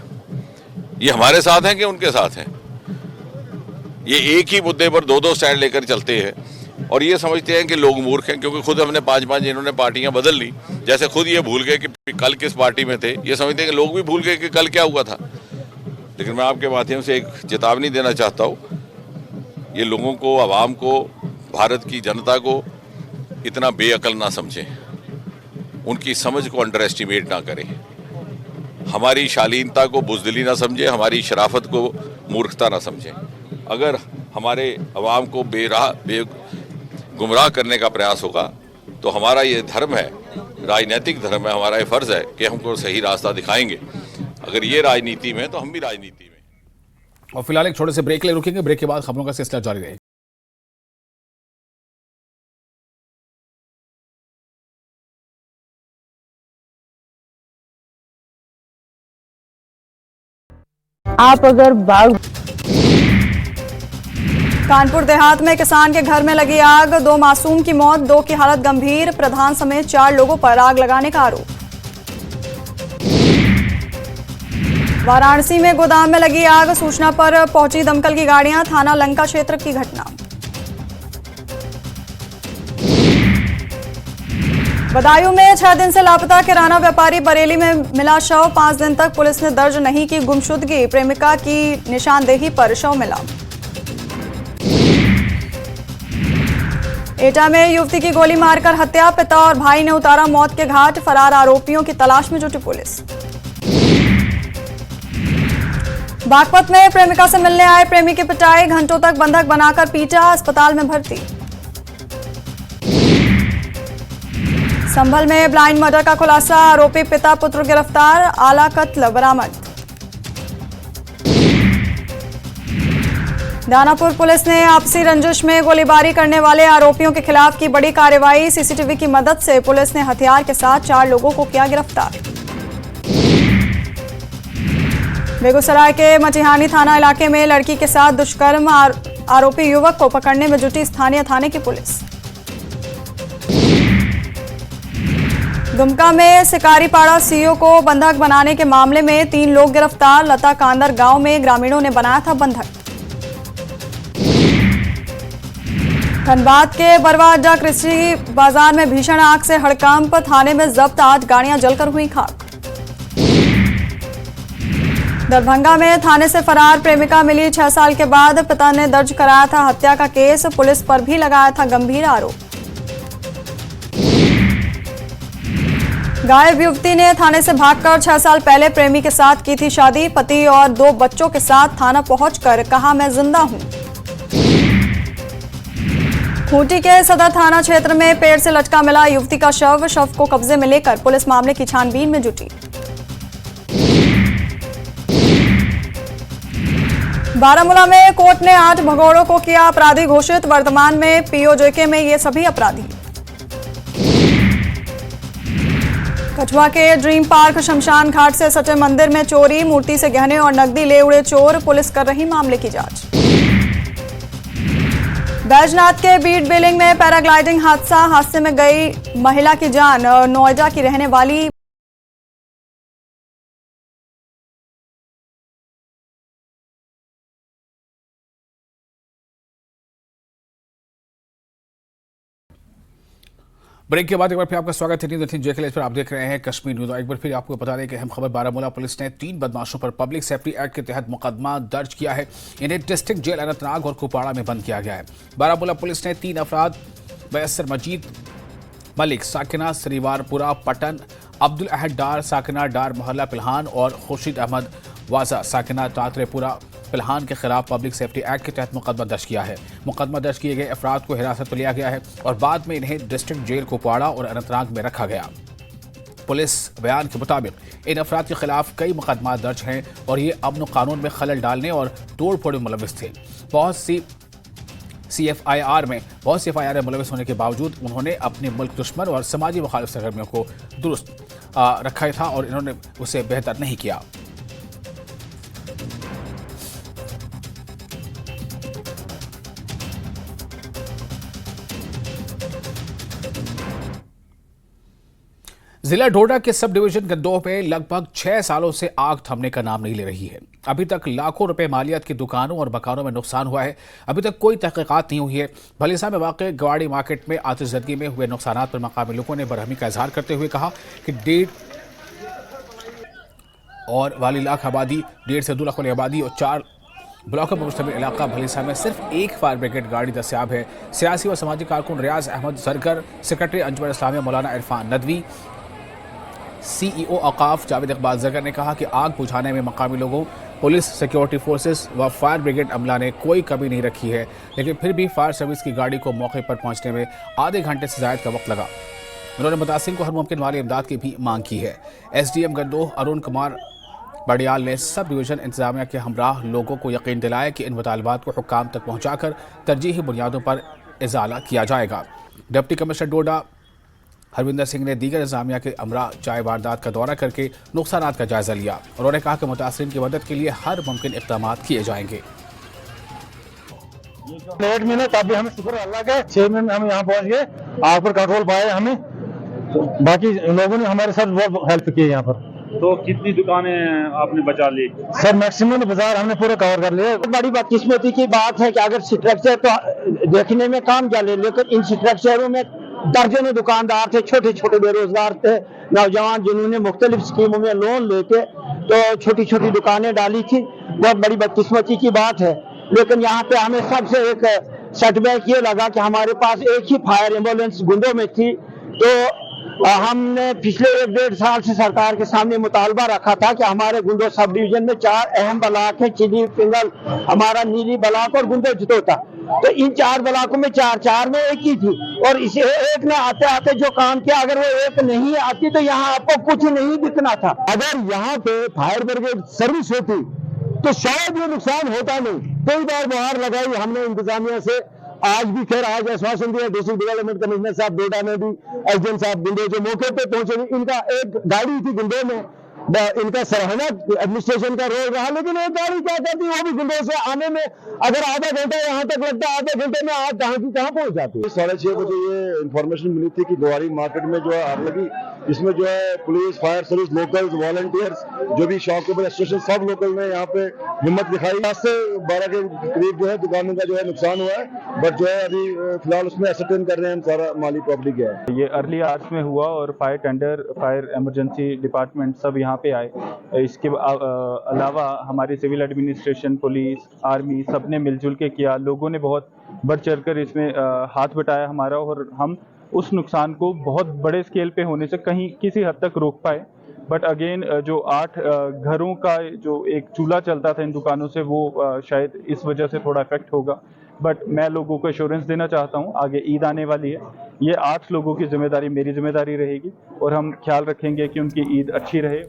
ये हमारे साथ हैं कि उनके साथ हैं? ये एक ही मुद्दे पर दो स्टैंड लेकर चलते हैं और ये समझते हैं कि लोग मूर्ख हैं, क्योंकि खुद हमने 5-5 इन्होंने पार्टियां बदल ली। जैसे खुद ये भूल गए कि कल किस पार्टी में थे, ये समझते हैं कि लोग भी भूल गए कि कल क्या हुआ था। लेकिन मैं आपके माध्यम से एक चेतावनी देना चाहता हूँ, ये लोगों को, आवाम को, भारत की जनता को इतना बेअकल ना समझें, उनकी समझ को अंडर एस्टिमेट ना करें, हमारी शालीनता को बुज़दिली ना समझें, हमारी शराफत को मूर्खता ना समझें। अगर हमारे अवाम को गुमराह करने का प्रयास होगा तो हमारा ये धर्म है, राजनीतिक धर्म है, हमारा ये फ़र्ज़ है कि हमको सही रास्ता दिखाएंगे। अगर ये राजनीति में, तो हम भी राजनीति में। और फिलहाल एक छोटे से ब्रेक ले रुकेंगे, ब्रेक के बाद खबरों का सिलसिला जारी रहेगा। आप अगर बाघ कानपुर देहात में किसान के घर में लगी आग, 2 मासूम की मौत, 2 की हालत गंभीर, प्रधान समेत 4 लोगों पर आग लगाने का आरोप। वाराणसी में गोदाम में लगी आग, सूचना पर पहुंची दमकल की गाड़ियां, थाना लंका क्षेत्र की घटना। बदायूं में 6 दिन से लापता किराना व्यापारी बरेली में मिला शव, 5 दिन तक पुलिस ने दर्ज नहीं की गुमशुदगी, प्रेमिका की निशानदेही पर शव मिला। एटा में युवती की गोली मारकर हत्या, पिता और भाई ने उतारा मौत के घाट, फरार आरोपियों की तलाश में जुटी पुलिस। बागपत में प्रेमिका से मिलने आए प्रेमी की पिटाई, घंटों तक बंधक बनाकर पीटा, अस्पताल में भर्ती। संभल में ब्लाइंड मर्डर का खुलासा, आरोपी पिता पुत्र गिरफ्तार, आला कत्ल बरामद। दानापुर पुलिस ने आपसी रंजिश में गोलीबारी करने वाले आरोपियों के खिलाफ की बड़ी कार्रवाई, सीसीटीवी की मदद से पुलिस ने हथियार के साथ 4 लोगों को किया गिरफ्तार। बेगूसराय के मटिहानी थाना इलाके में लड़की के साथ दुष्कर्म, आरोपी युवक को पकड़ने में जुटी स्थानीय थाने की पुलिस। दुमका में शिकारीपाड़ा सीओ को बंधक बनाने के मामले में 3 लोग गिरफ्तार, लता कांदर गांव में ग्रामीणों ने बनाया था बंधक। धनबाद के बरवा अड्डा कृषि बाजार में भीषण आग से हड़कंप, थाने में जब्त 8 गाड़ियां जलकर हुई खाक। दरभंगा में थाने से फरार प्रेमिका मिली 6 साल के बाद, पिता ने दर्ज कराया था हत्या का केस, पुलिस पर भी लगाया था गंभीर आरोप। गायब युवती ने थाने से भागकर 6 साल पहले प्रेमी के साथ की थी शादी, पति और 2 बच्चों के साथ थाना पहुंचकर कहा मैं जिंदा हूं। खूंटी के सदर थाना क्षेत्र में पेड़ से लटका मिला युवती का शव को कब्जे में लेकर पुलिस मामले की छानबीन में जुटी। बारामूला में कोर्ट ने 8 भगोड़ों को किया अपराधी घोषित, वर्तमान में पीओजेके में ये सभी अपराधी। कछुआ के ड्रीम पार्क शमशान घाट से सटे मंदिर में चोरी, मूर्ति से गहने और नकदी ले उड़े चोर, पुलिस कर रही मामले की जांच। बैजनाथ के बीट बिलिंग में पैराग्लाइडिंग हादसे में गई महिला की जान, नोएडा की रहने वाली। ब्रेक के बाद एक बार फिर आपका स्वागत है न्यूज़ 18 JKL पर। आप देख रहे हैं कश्मीर न्यूज़। एक बार फिर आपको बता दें कि अहम खबर, बारामूला पुलिस ने 3 बदमाशों पर पब्लिक सेफ्टी एक्ट के तहत मुकदमा दर्ज किया है। इन्हें डिस्ट्रिक्ट जेल अनंतनाग और कुपवाड़ा में बंद किया गया है। बारामूला पुलिस ने 3 अफराद बैसर मजीद मलिक साकिना श्रीवारपुरा पटन, अब्दुल अहद डार साकिना डार मोहल्ला पिल्हान और खुर्शीद अहमद वाजा साकिना तातरेपुरा पिल्हान के खिलाफ पब्लिक सेफ्टी एक्ट के तहत मुकदमा दर्ज किया है। मुकदमा दर्ज किए गए अफराद को हिरासत में लिया गया है और बाद में इन्हें डिस्ट्रिक्ट जेल कुपवाड़ा और अनंतनाग में रखा गया। पुलिस बयान के मुताबिक इन अफराद के खिलाफ कई मुकदमा दर्ज हैं और ये अमन कानून में खलल डालने और तोड़ फोड़ में मुलविस थे। बहुत सी एफआईआर में मुलविस होने के बावजूद उन्होंने अपने मुल्क दुश्मन और समाजी मुखालिफ सरगर्मियों को दुरुस्त रखा था और इन्होंने उसे बेहतर नहीं किया। जिला डोडा के सब डिवीजन गंदोह में लगभग 6 सालों से आग थमने का नाम नहीं ले रही है। अभी तक लाखों रुपए मालियत की दुकानों और मकानों में नुकसान हुआ है। अभी तक कोई तहकीकात नहीं हुई है। भलीसा में वाक़ गवाड़ी मार्केट में आतिशज़दगी में हुए नुकसान पर मकामी लोगों ने बरहमी का इजहार करते हुए कहा कि 1.5 और वाली लाख आबादी, 1.5 से 2 लाख वाली आबादी और 4 ब्लॉक में मुश्तमिल इलाका भलीसा में सिर्फ एक फायर ब्रिगेड गाड़ी दस्तियाब है। सियासी व समाजी कारकुन रियाज अहमद जरगर, सेक्रेटरी अंजुमन इस्लामिया मौलाना इरफान नदवी, CEO औकाफ जावेद इकबाल जरगर ने कहा कि आग बुझाने में मकामी लोगों, पुलिस, सिक्योरिटी फोर्सेस व फायर ब्रिगेड अमला ने कोई कमी नहीं रखी है, लेकिन फिर भी फायर सर्विस की गाड़ी को मौके पर पहुंचने में आधे घंटे से ज़ायद का वक्त लगा। उन्होंने मुतासिर को हर मुमकिन वाली इमदाद की भी मांग की है। SDM गंदोह अरुण कुमार बड़ियाल ने सब डिवीज़न इंतजामिया के हमराह लोगों को यकीन दिलाया कि इन मुतालबात को हुक्काम तक पहुँचाकर तरजीही बुनियादों पर इजाला किया जाएगा। डिप्टी कमिश्नर डोडा हरविंदर सिंह ने दीगर इंतजामिया के अमरा चाय वारदात का दौरा करके नुकसानात का जायजा लिया। उन्होंने कहा कि मुतासिरीन की मदद के लिए हर मुमकिन इक़दाम किए जाएंगे। 8 मिनट अभी हमें शुक्र अल्लाह का 6 मिनट हम यहाँ पहुँच गए, आग पर कंट्रोल पाए हमें। बाकी लोगों ने हमारे साथ बहुत हेल्प की यहाँ पर। तो कितनी दुकानें आपने बचा ली? सर मैक्सिमम बाजार हमने पूरा कवर कर लिया। बड़ी बदकिस्मती की बात है कि अगर स्ट्रक्चर तो देखने में काम चले, लेकिन इन स्ट्रक्चरों में दर्जनों दुकानदार थे, छोटे छोटे बेरोजगार थे, नौजवान जिन्होंने मुख्तलिफ स्कीमों में लोन लेके तो छोटी छोटी दुकानें डाली थी। बहुत बड़ी बदकिस्मती की बात है। लेकिन यहाँ पे हमें सबसे एक सेटबैक ये लगा कि हमारे पास एक ही फायर एम्बुलेंस गुंडों में थी, तो हमने पिछले 1-1.5 साल से सरकार के सामने मुतालबा रखा था कि हमारे गुंडो सब डिवीजन में 4 अहम ब्लॉक है, चिली, पिंगल, हमारा नीली ब्लॉक और गुंडो जितोता। तो इन 4 ब्लॉकों में 4 में एक ही थी, और इसे एक ने आते आते जो काम किया, अगर वो एक नहीं आती तो यहाँ आपको कुछ नहीं दिखना था। अगर यहाँ पे फायर ब्रिगेड सर्विस होती तो शायद ये नुकसान होता नहीं। कई बार गुहार लगाई हमने इंतजामिया से, आज भी खैर आज आश्वासन दिया डिस्ट्रिक्ट डेवलपमेंट कमिश्नर साहब डोडा में भी, एसडीएम साहब गुंडे जो मौके पे पहुंचे, इनका एक गाड़ी थी गुंडे में, इनका सराहना एडमिनिस्ट्रेशन का रोल रहा, लेकिन एक गाड़ी क्या करती वो भी गुंडों से आने में अगर आधा घंटा यहाँ तक लगता है, आधे घंटे में आप कहाँ की कहाँ पहुंच जाती है। 6:30 बजे ये इन्फॉर्मेशन मिली थी कि ग्वारी मार्केट में जो है आग लगी, इसमें जो है police, fire service, locals, volunteers, जो भी शॉपकीपर एसोसिएशन, सब लोकल ने यहाँ पे हिम्मत दिखाई। 10 से 12 के करीब जो है दुकानों का जो है नुकसान हुआ है, बट जो है अभी फिलहाल उसमें एसरटेन कर रहे हैं हम सारा माली प्रॉपर्टी क्या है। ये अर्ली आवर्स में हुआ और fire tender, fire emergency department सब यहाँ पे आए। इसके अलावा हमारी सिविल एडमिनिस्ट्रेशन, पुलिस, आर्मी सब ने मिलजुल के किया। लोगों ने बहुत बढ़ चढ़ कर इसमें हाथ बटाया हमारा, और हम उस नुकसान को बहुत बड़े स्केल पे होने से कहीं किसी हद तक रोक पाए। बट अगेन जो 8 घरों का जो एक चूल्हा चलता था इन दुकानों से, वो शायद इस वजह से थोड़ा इफेक्ट होगा। बट मैं लोगों को एश्योरेंस देना चाहता हूँ, आगे ईद आने वाली है, ये 8 लोगों की जिम्मेदारी मेरी जिम्मेदारी रहेगी, और हम ख्याल रखेंगे कि उनकी ईद अच्छी रहे।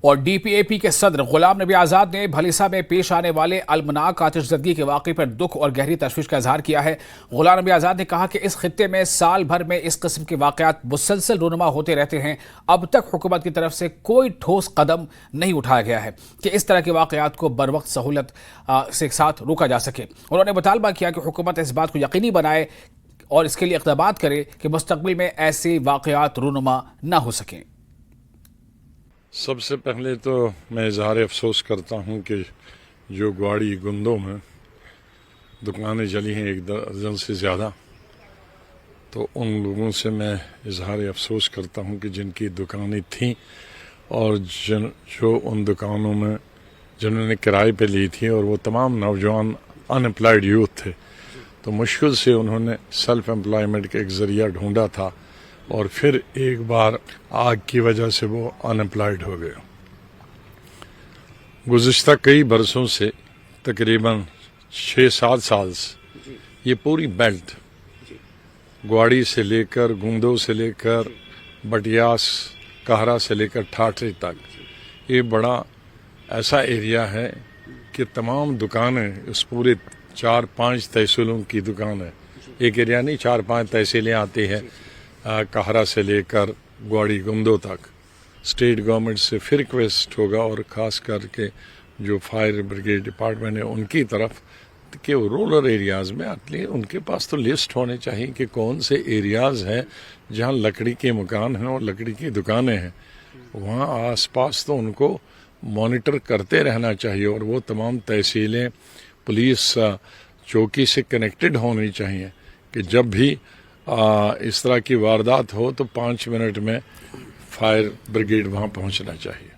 और डीपीएपी के सदर गुलाम नबी आजाद ने भलीसा में पेश आने वाले अलमनाक आतिशज़दगी के वाक़े पर दुख और गहरी तशवीश का इजहार किया है। गुलाम नबी आजाद ने कहा कि इस खित्ते में साल भर में इस किस्म के वाक़यात मुसलसल रूनुमा होते रहते हैं। अब तक हुकूमत की तरफ से कोई ठोस कदम नहीं उठाया गया है कि इस तरह के वाक़यात को बर वक्त सहूलत से साथ रोका जा सके। उन्होंने मुतालबा किया कि हुकूमत इस बात को यकीनी बनाए और इसके लिए इक़दामात करे कि मुस्तक़बिल में ऐसे वाक़यात रूनुमा न हो सकें। सबसे पहले तो मैं इजहार अफसोस करता हूँ कि जो ग्वाड़ी गुंदों में दुकानें जली हैं 1 दर्जन से ज़्यादा, तो उन लोगों से मैं इजहार अफसोस करता हूँ कि जिनकी दुकानें थीं और जो उन दुकानों में जिन्होंने किराए पे ली थी, और वो तमाम नौजवान अनएम्प्लॉयड यूथ थे, तो मुश्किल से उन्होंने सेल्फ एम्प्लॉयमेंट का एक ज़रिया ढूंढा था, और फिर एक बार आग की वजह से वो अनएम्प्लॉयड हो गए। गुज़िश्ता कई बरसों से, तकरीबन 6-7 साल से, ये पूरी बेल्ट ग्वाड़ी से लेकर, गुंदो से लेकर, बटियास, कहरा से लेकर ठाठरी तक, ये बड़ा ऐसा एरिया है कि तमाम दुकानें, उस पूरे 4-5 तहसीलों की दुकानें, एक एरिया नहीं 4-5 तहसीलें आती हैं, कहरा से लेकर ग्वाड़ी गुंदो तक। स्टेट गवर्नमेंट से फिर रिक्वेस्ट होगा, और ख़ास करके जो फायर ब्रिगेड डिपार्टमेंट है उनकी तरफ, कि रूरल एरियाज़ में एटलीस्ट उनके पास तो लिस्ट होने चाहिए कि कौन से एरियाज़ हैं जहां लकड़ी के मकान हैं और लकड़ी की दुकानें हैं, वहां आसपास तो उनको मॉनिटर करते रहना चाहिए, और वो तमाम तहसीलें पुलिस चौकी से कनेक्टेड होनी चाहिए कि जब भी इस तरह की वारदात हो तो 5 मिनट में फायर ब्रिगेड वहां पहुंचना चाहिए।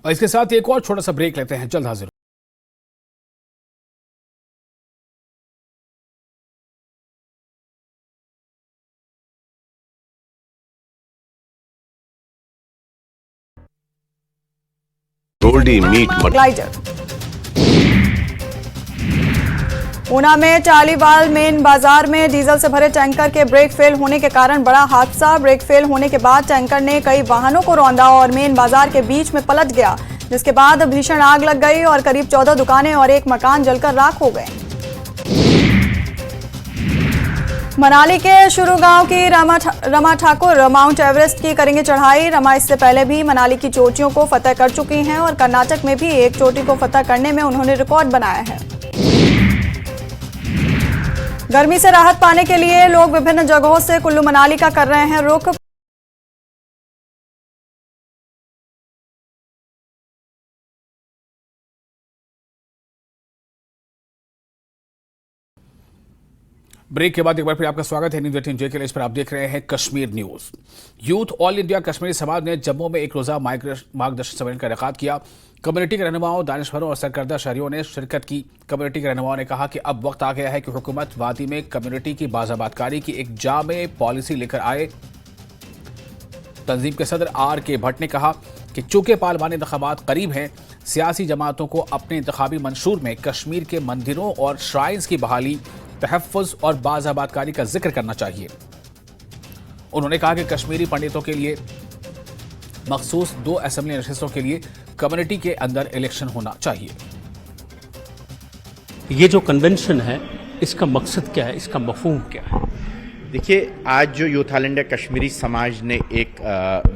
और इसके साथ एक और छोटा सा ब्रेक लेते हैं, जल्द हाजिर। Goldy meet glider. ऊना में टालीवाल मेन बाजार में डीजल से भरे टैंकर के ब्रेक फेल होने के कारण बड़ा हादसा। ब्रेक फेल होने के बाद टैंकर ने कई वाहनों को रौंदा और मेन बाजार के बीच में पलट गया, जिसके बाद भीषण आग लग गई और करीब 14 दुकानें और एक मकान जलकर राख हो गए। मनाली के शुरू गांव की रमा ठाकुर माउंट एवरेस्ट की करेंगे चढ़ाई। रमा इससे पहले भी मनाली की चोटियों को फतह कर चुकी हैं और कर्नाटक में भी एक चोटी को फतह करने में उन्होंने रिकॉर्ड बनाया है। गर्मी से राहत पाने के लिए लोग विभिन्न जगहों से कुल्लू मनाली का कर रहे हैं रुख। ब्रेक के बाद एक बार फिर आपका स्वागत है न्यूज 18 के लिए। इस पर आप देख रहे हैं Kashmir news. Youth all India Kashmiri समाज ने जम्मू में एक रोजा मार्गदर्शन सम्मेलन का इनेकाद किया। कम्युनिटी के रहनुमाओं, दानिशवरों और सरकर्दा शहरियों ने शिरकत की। कम्युनिटी के रहनुमाओं ने कहा कि अब वक्त आ गया है कि हुकूमत वादी में कम्युनिटी की बाज़ाबातकारी की एक जामे पॉलिसी लेकर आए। तंजीम के सदर RK भट्ट ने कहा कि चूंकि पार्लिमानी इंतखाबात करीब हैं, सियासी जमातों को अपने इंतखाबी मंशूर में कश्मीर के मंदिरों और श्राइन्स की बहाली, तहफ़्फ़ुज़ और बाज़ाबातकारी का जिक्र करना चाहिए। उन्होंने कहा कि कश्मीरी पंडितों के लिए मखसूस 2 असेंबली नशिस्तों के लिए कम्युनिटी के अंदर इलेक्शन होना चाहिए। ये जो कन्वेंशन है, इसका मकसद क्या है, इसका मफहूम क्या है? देखिए, आज जो यूथ ऑल इंडिया कश्मीरी समाज ने एक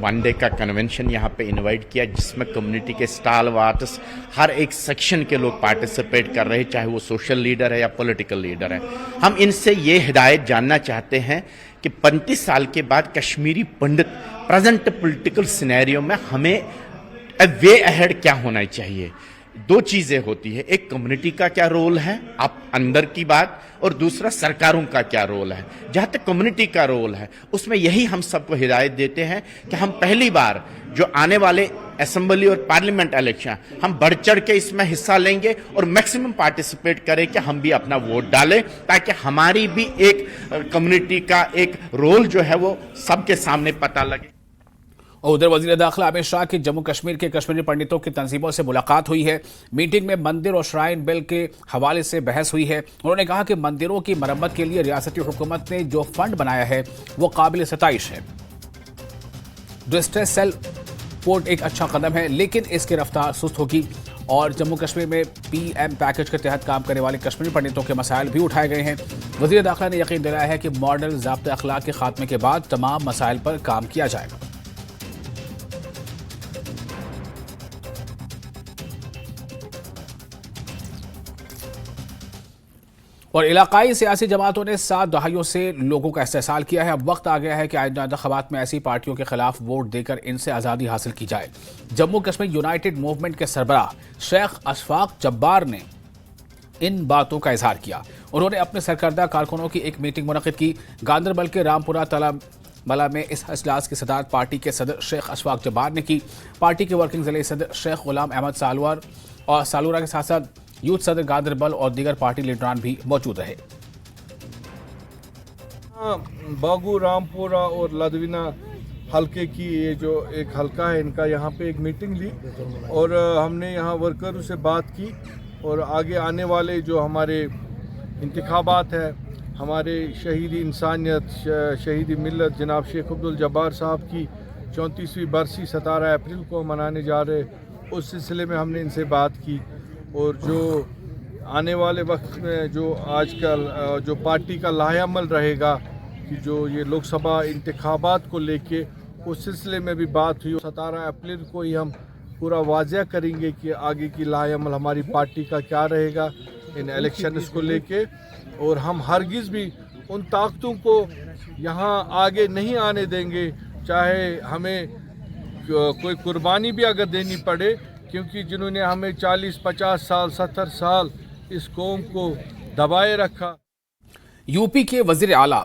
1 डे का कन्वेंशन यहाँ पे इनवाइट किया, जिसमें कम्युनिटी के स्टालवार्ट्स, हर एक सेक्शन के लोग पार्टिसिपेट कर रहे हैं, चाहे वो सोशल लीडर है या पॉलिटिकल लीडर है। हम इनसे ये हिदायत जानना चाहते हैं कि 35 साल के बाद कश्मीरी पंडित प्रेजेंट पॉलिटिकल सिनेरियो में हमें वे अहेड क्या होना चाहिए। 2 चीजें होती है, एक कम्युनिटी का क्या रोल है आप अंदर की बात, और दूसरा सरकारों का क्या रोल है। जहां तक कम्युनिटी का रोल है, उसमें यही हम सबको हिदायत देते हैं कि हम पहली बार जो आने वाले असेंबली और पार्लियामेंट इलेक्शन, हम बढ़ चढ़ के इसमें हिस्सा लेंगे और मैक्सिमम पार्टिसिपेट करें कि हम भी अपना वोट डालें, ताकि हमारी भी एक कम्युनिटी का एक रोल जो है वो सबके सामने पता लगे। और उधर वजीर दाखिला अमित शाह की जम्मू कश्मीर के कश्मीरी पंडितों की तंजीमों से मुलाकात हुई है। मीटिंग में मंदिर और श्राइन बिल के हवाले से बहस हुई है। उन्होंने कहा कि मंदिरों की मरम्मत के लिए रियासती हुकूमत ने जो फंड बनाया है वो काबिल सताइश है। डिस्ट्रेस सेल पोर्ट एक अच्छा कदम है, लेकिन इसकी रफ्तार सुस्त होगी और जम्मू कश्मीर में PM पैकेज के तहत काम करने वाले कश्मीरी पंडितों के मसाइल भी उठाए गए हैं। वजीर दाखिला ने यकीन दिलाया है कि मॉडल ज़ाब्ते अखलाक के खात्मे के बाद तमाम मसाइल पर काम किया जाएगा। और इलाकाई सियासी जमातों ने 7 दहाइयों से लोगों का इस्तेहसाल किया है। अब वक्त आ गया है कि आइंदा इंतखाबात में ऐसी पार्टियों के खिलाफ वोट देकर इनसे आज़ादी हासिल की जाए। जम्मू कश्मीर यूनाइटेड मूवमेंट के सरबराह शेख अशफाक जब्बार ने इन बातों का इजहार किया। उन्होंने अपने सरकर्दा कारकुनों की एक मीटिंग मुनक़िद की। गांदरबल के रामपुरा तलामला में इस इजलास की सदारत पार्टी के सदर शेख अशफाक जब्बार ने की। पार्टी के वर्किंग ज़िले सदर शेख गुलाम अहमद सालवर और सालूरा के साथ साथ यूथ सदर गांदरबल और दीगर पार्टी लीडरान भी मौजूद रहे। बागू, रामपुरा और लदविना हल्के की ये जो एक हल्का है, इनका यहाँ पे एक मीटिंग ली और हमने यहाँ वर्करों से बात की और आगे आने वाले जो हमारे इंतखाबात है, हमारे शहीद इंसानियत, शहीद मिल्लत जनाब शेख अब्दुल जब्बार साहब की 34वीं बरसी 17 अप्रैल को मनाने जा रहे, उस सिलसिले में हमने इनसे बात की। और जो आने वाले वक्त में जो आजकल जो पार्टी का लाहेअमल रहेगा कि जो ये लोकसभा इंतखाबात को लेके, उस सिलसिले में भी बात हुई। 17 अप्रैल को ही हम पूरा वाज़ह करेंगे कि आगे की लाहेअमल हमारी पार्टी का क्या रहेगा इन इलेक्शंस को लेके। और हम हरगिज़ भी उन ताकतों को यहाँ आगे नहीं आने देंगे, चाहे हमें कोई कुर्बानी भी अगर देनी पड़े, क्योंकि जिन्होंने हमें 40, 50 साल, 70 साल इस कौम को दबाए रखा। यूपी के वजीर आला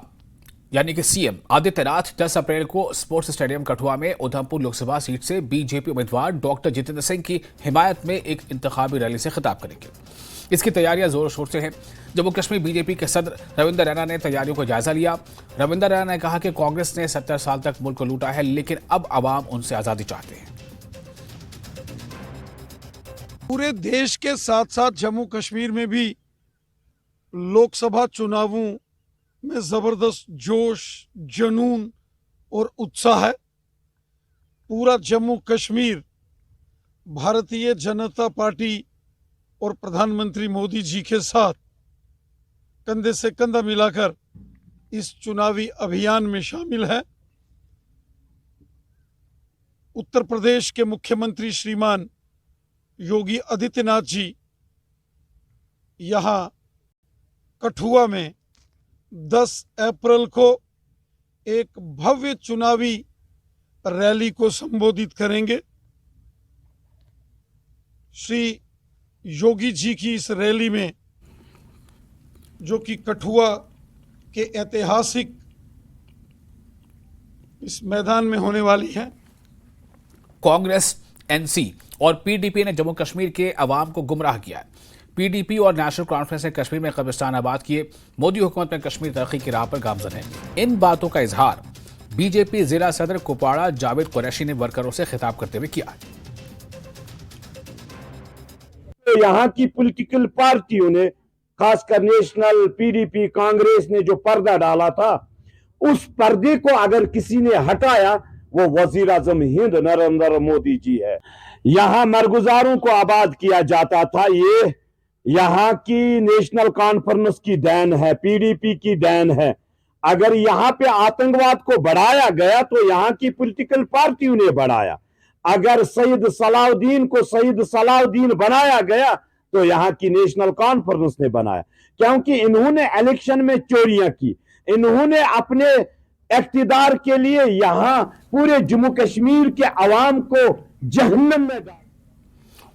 यानी कि CM आदित्यनाथ 10 अप्रैल को स्पोर्ट्स स्टेडियम कठुआ में उधमपुर लोकसभा सीट से BJP उम्मीदवार डॉक्टर जितेंद्र सिंह की हिमायत में एक इंतखाबी रैली से खिताब करेंगे। इसकी तैयारियां जोर शोर से हैं। जम्मू कश्मीर BJP के सदर रविंदर रैना ने तैयारियों का जायजा लिया। रविंदर रैना ने कहा कि कांग्रेस ने 70 साल तक मुल्क को लूटा है, लेकिन अब अवाम उनसे आज़ादी चाहते हैं। पूरे देश के साथ साथ जम्मू कश्मीर में भी लोकसभा चुनावों में जबरदस्त जोश, जुनून और उत्साह है। पूरा जम्मू कश्मीर भारतीय जनता पार्टी और प्रधानमंत्री मोदी जी के साथ कंधे से कंधा मिलाकर इस चुनावी अभियान में शामिल है। उत्तर प्रदेश के मुख्यमंत्री श्रीमान योगी आदित्यनाथ जी यहाँ कठुआ में 10 अप्रैल को एक भव्य चुनावी रैली को संबोधित करेंगे। श्री योगी जी की इस रैली में, जो कि कठुआ के ऐतिहासिक इस मैदान में होने वाली है। कांग्रेस, एनसी और पीडीपी ने जम्मू कश्मीर के अवाम को गुमराह किया है। पीडीपी और नेशनल कॉन्फ्रेंस ने कश्मीर में कब्रिस्तान आबाद किए। मोदी हुकूमत में कश्मीर तरक्की की राह पर गामजन है। इन बातों का इजहार बीजेपी जिला सदर कुपवाड़ा जावेद कुरैशी ने वर्करों से खिताब करते हुए किया। तो यहाँ की पॉलिटिकल पार्टियों ने, खासकर नेशनल, पीडीपी, कांग्रेस ने जो पर्दा डाला था, उस पर्दे को अगर किसी ने हटाया वो वजीर आजम हिंद नरेंद्र मोदी जी है। यहाँ मरगुजारों को आबाद किया जाता था, ये यहाँ की नेशनल कॉन्फ्रेंस की देन है, पीडीपी की देन है। अगर यहाँ पे आतंकवाद को बढ़ाया गया तो यहाँ की पॉलिटिकल पार्टियों ने बढ़ाया। अगर सईद सलाउद्दीन को सईद सलाउद्दीन बनाया गया तो यहाँ की नेशनल कॉन्फ्रेंस ने बनाया, क्योंकि इन्होंने इलेक्शन में चोरियां की। इन्होंने अपने इख्तिदार के लिए यहाँ पूरे जम्मू कश्मीर के अवाम को जहन्नम में डाला।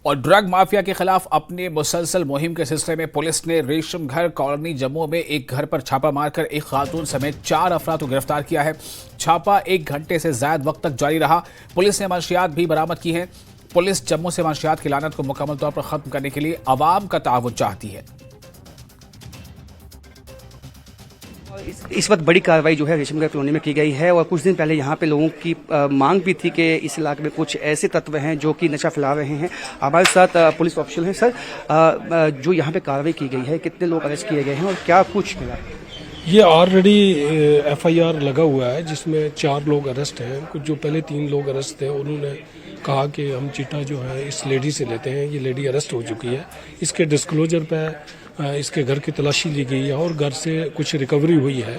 और ड्रग माफिया के खिलाफ अपने मुसलसल मुहिम के सिलसिले में पुलिस ने रेशम घर कॉलोनी जम्मू में एक घर पर छापा मारकर एक खातून समेत 4 अफराद को गिरफ्तार किया है। छापा 1 घंटे से ज्यादा वक्त तक जारी रहा। पुलिस ने मंशियात भी बरामद की हैं। पुलिस जम्मू से मंशियात की लानत को मुकम्मल तौर पर खत्म करने के लिए अवाम का ताउन चाहती है। इस वक्त बड़ी कार्रवाई जो है रेशमगढ़ कॉलोनी में की गई है और कुछ दिन पहले यहाँ पे लोगों की मांग भी थी कि इस इलाके में कुछ ऐसे तत्व हैं जो कि नशा फैला रहे हैं। हमारे साथ पुलिस ऑफिसर हैं। सर, जो यहाँ पे कार्रवाई की गई है, कितने लोग अरेस्ट किए गए हैं और क्या कुछ मिला? ये ऑलरेडी एफआईआर लगा हुआ है जिसमें 4 लोग अरेस्ट हैं। कुछ जो पहले 3 लोग अरेस्ट थे उन्होंने कहा कि हम चिट्टा जो है इस लेडी से लेते हैं। ये लेडी अरेस्ट हो चुकी है। इसके डिस्क्लोजर पे इसके घर की तलाशी ली गई है और घर से कुछ रिकवरी हुई है,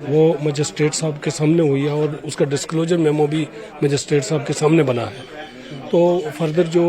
वो मजिस्ट्रेट साहब के सामने हुई है और उसका डिस्क्लोजर मेमो भी मजिस्ट्रेट साहब के सामने बना है। तो फर्दर जो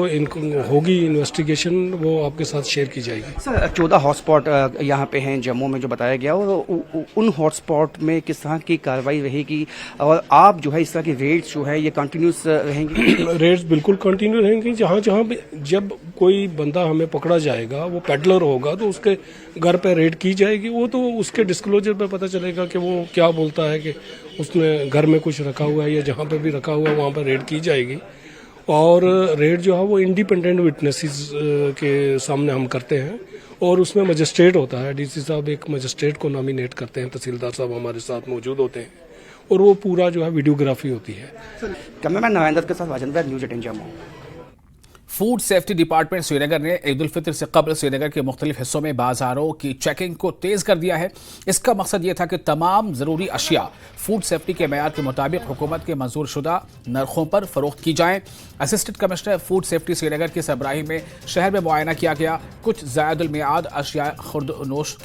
होगी इन्वेस्टिगेशन वो आपके साथ शेयर की जाएगी। सर, 14 हॉटस्पॉट यहाँ पे हैं जम्मू में जो बताया गया, और उन हॉटस्पॉट में किस तरह की कार्रवाई रहेगी और आप जो है इस तरह की रेड्स जो है ये कंटिन्यूस रहेंगी? रेड्स बिल्कुल कंटिन्यू रहेंगी। जहाँ जहाँ भी जब कोई बंदा हमें पकड़ा जाएगा, वो पेडलर होगा तो उसके घर पे रेड की जाएगी। वो तो उसके डिस्क्लोजर पे पता चलेगा कि वो क्या बोलता है कि उसने घर में कुछ रखा हुआ है या जहाँ पे भी रखा हुआ है वहाँ पर रेड की जाएगी। और रेड जो है वो इंडिपेंडेंट विटनेसेस के सामने हम करते हैं और उसमें मजिस्ट्रेट होता है। डीसी साहब एक मजिस्ट्रेट को नॉमिनेट करते हैं, तहसीलदार साहब हमारे साथ मौजूद होते हैं और वो पूरा जो है वीडियोग्राफी होती है। कैमरामैन नारायण दत्त के साथ Rajendra, news 18 Jammu. Food safety department Srinagar ने ईद उल फितर से कबल श्रीनगर के मुख्तलिफ हिस्सों में बाजारों की चेकिंग को तेज कर दिया है। इसका मकसद यह था कि तमाम जरूरी अशिया फूड सेफ्टी के मयार के मुताबिक हुकूमत के मंजूर शुदा नरखों पर फरोख्त की जाएं। Assistant commissioner food safety Srinagar की सरबराही में शहर में मुआयना किया गया। कुछ ज़ायदुल मियाद अशिया खुर्दनोश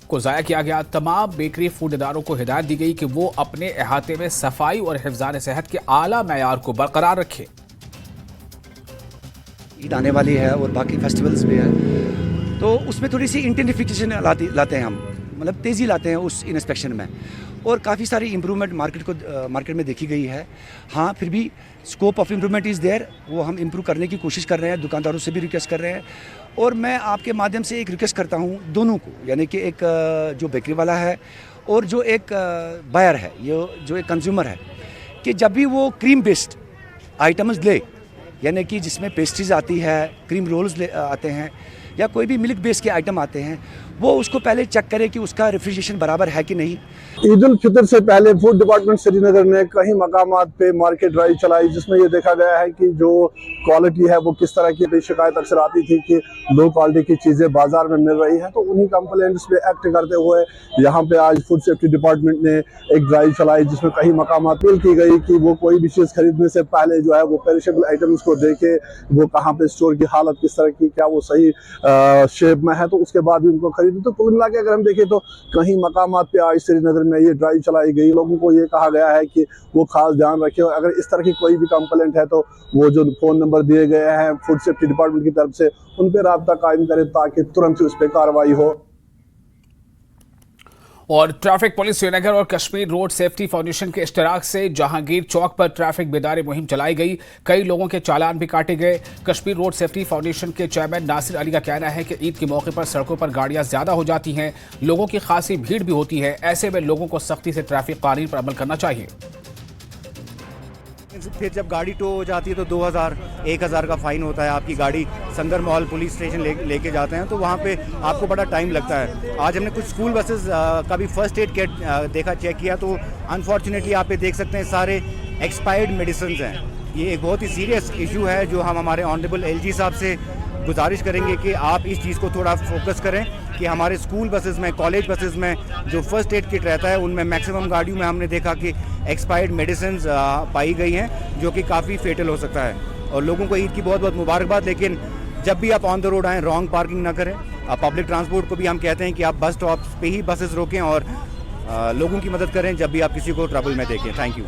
को ज़ाया किया गया। तमाम बेकरी फूड इदारों को हिदायत दी गई कि वो अपने अहाते में सफाई और हिफ्ज़ान सेहत के आला मयार को बरकरार रखें। ईद आने वाली है और बाकी फेस्टिवल्स भी है, तो उसमें थोड़ी सी इंटेंसिफिकेशन लाते हैं हम, मतलब तेज़ी लाते हैं उस इंस्पेक्शन में, और काफ़ी सारी इम्प्रूवमेंट मार्केट में देखी गई है। हाँ, फिर भी scope of improvement is there, वो हम इम्प्रूव करने की कोशिश कर रहे हैं, दुकानदारों से भी रिक्वेस्ट कर रहे हैं। और मैं आपके माध्यम से एक रिक्वेस्ट करता हूँ दोनों को, यानी कि एक जो बेकरी वाला है और जो एक बायर है, ये जो एक कंज्यूमर है, कि जब भी वो क्रीम बेस्ड आइटम्स ले, यानी कि जिसमें पेस्ट्रीज आती है, क्रीम रोल्स आते हैं या कोई भी मिल्क बेस के आइटम आते हैं, वो उसको पहले चेक करे कि उसका रेफ्रिजरेशन बराबर है कि नहीं। ईद उल फितर से पहले फूड डिपार्टमेंट श्रीनगर ने कई मकामात पे मार्केट ड्राइव चलाई, जिसमें ये देखा गया है कि जो क्वालिटी है वो किस तरह की शिकायत अक्सर आती थी कि लो क्वालिटी की चीज़ें बाजार में मिल रही हैं। तो उन्हीं कंप्लेंट्स पे एक्ट करते हुए यहाँ पे आज फूड सेफ्टी डिपार्टमेंट ने एक ड्राइव चलाई, जिसमें कई मकामात अपील की गई कि वो कोई भी चीज़ खरीदने से पहले जो है वो पेरिशेबल आइटम्स को देखे, वो कहाँ पे स्टोर की हालत किस तरह की, क्या वो सही शेप में है, तो उसके बाद भी उनको खरीदें। तो कुल मिला के अगर हम देखें तो कहीं मकामात पे आज श्रीनगर में ये ड्राइव चलाई गई। लोगों को ये कहा गया है कि वो खास ध्यान रखें, और अगर इस तरह की कोई भी कंप्लेंट है तो वो जो फ़ोन नंबर दिए गए हैं फूड सेफ्टी डिपार्टमेंट की तरफ से, उन पर राब्ता कायम करें ताकि तुरंत उस पर कार्रवाई हो। और ट्रैफिक पुलिस श्रीनगर और कश्मीर रोड सेफ्टी फाउंडेशन के इश्तराक से जहांगीर चौक पर ट्रैफिक बेदारी मुहिम चलाई गई। कई लोगों के चालान भी काटे गए। कश्मीर रोड सेफ्टी फाउंडेशन के चेयरमैन नासिर अली का कहना है कि ईद के मौके पर सड़कों पर गाड़ियां ज्यादा हो जाती हैं, लोगों की खासी भीड़ भी होती है। ऐसे में लोगों को सख्ती से ट्रैफिक कानून पर अमल करना चाहिए। फिर जब गाड़ी टो हो जाती है तो 2000-1000 का फाइन होता है। आपकी गाड़ी संगर महल पुलिस स्टेशन लेके जाते हैं तो वहाँ पे आपको बड़ा टाइम लगता है। आज हमने कुछ स्कूल बसेस का भी फर्स्ट एड किट देखा, चेक किया तो अनफॉर्चुनेटली आप ये देख सकते हैं सारे एक्सपायर्ड मेडिसिन हैं। ये एक बहुत ही सीरियस इशू है जो हम हमारे ऑनरेबल एलजी साहब से गुजारिश करेंगे कि आप इस चीज़ को थोड़ा फोकस करें कि हमारे स्कूल बसेस में, कॉलेज बसेस में जो फर्स्ट एड किट रहता है उनमें मैक्सिमम गाड़ियों में हमने देखा कि एक्सपायर्ड मेडिसिन पाई गई हैं जो कि काफ़ी फेटल हो सकता है। और लोगों को ईद की बहुत बहुत मुबारकबाद। लेकिन जब भी आप ऑन द रोड आएँ रॉन्ग पार्किंग ना करें। पब्लिक ट्रांसपोर्ट को भी हम कहते हैं कि आप बस स्टॉप पे ही बसेस रोकें और लोगों की मदद करें जब भी आप किसी को ट्रबल में देखें। Thank you.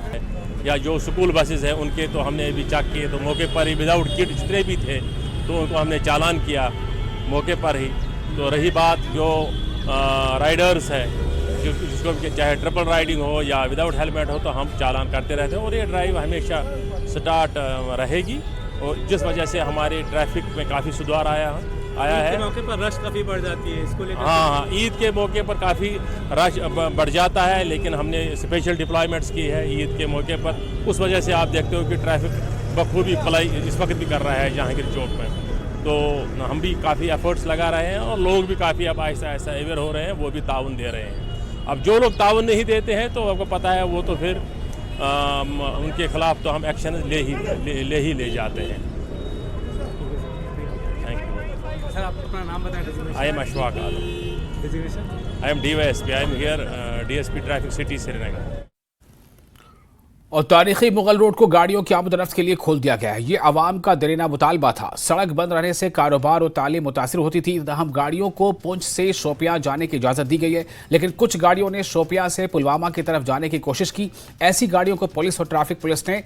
या जो स्कूल बसेस हैं उनके तो हमने अभी चेक किए तो मौके पर ही विदाउट किट जितने भी थे तो उनको हमने चालान किया मौके पर ही। तो रही बात जो राइडर्स है जिसको चाहे ट्रिपल राइडिंग हो या विदाउट हेलमेट हो तो हम चालान करते रहते हैं और ये ड्राइव हमेशा स्टार्ट रहेगी। और जिस वजह से हमारे ट्रैफिक में काफ़ी सुधार आया है। मौके पर रश काफ़ी बढ़ जाती है इसको लेकर। हाँ, ईद के मौके पर काफ़ी रश बढ़ जाता है लेकिन हमने स्पेशल डिप्लॉयमेंट्स की है ईद के मौके पर। उस वजह से आप देखते हो कि ट्रैफिक बखूबी पलाई इस वक्त भी कर रहा है जहांगीर चौक में। तो हम भी काफ़ी एफर्ट्स लगा रहे हैं और लोग भी काफ़ी अब ऐसा अवेयर हो रहे हैं, वो भी ताउन दे रहे हैं। अब जो लोग ताउन नहीं देते हैं तो आपको पता है वो तो फिर उनके खिलाफ तो हम एक्शन ले जाते हैं। Thank you sir. आप अपना नाम बताएं। I am Ashfaq Alam. I am DYSP। I am here DSP traffic city Srinagar. और तारीखी मुगल रोड को गाड़ियों की आमद-ओ-रफ्त के लिए खोल दिया गया है। ये आवाम का देरीना मुतालबा था। सड़क बंद रहने से कारोबार और तालीम मुतासिर होती थी। हम गाड़ियों को पुंछ से शोपियां जाने की इजाज़त दी गई है लेकिन कुछ गाड़ियों ने शोपियां से पुलवामा की तरफ जाने की कोशिश की। ऐसी गाड़ियों को पुलिस और ट्रैफिक पुलिस ने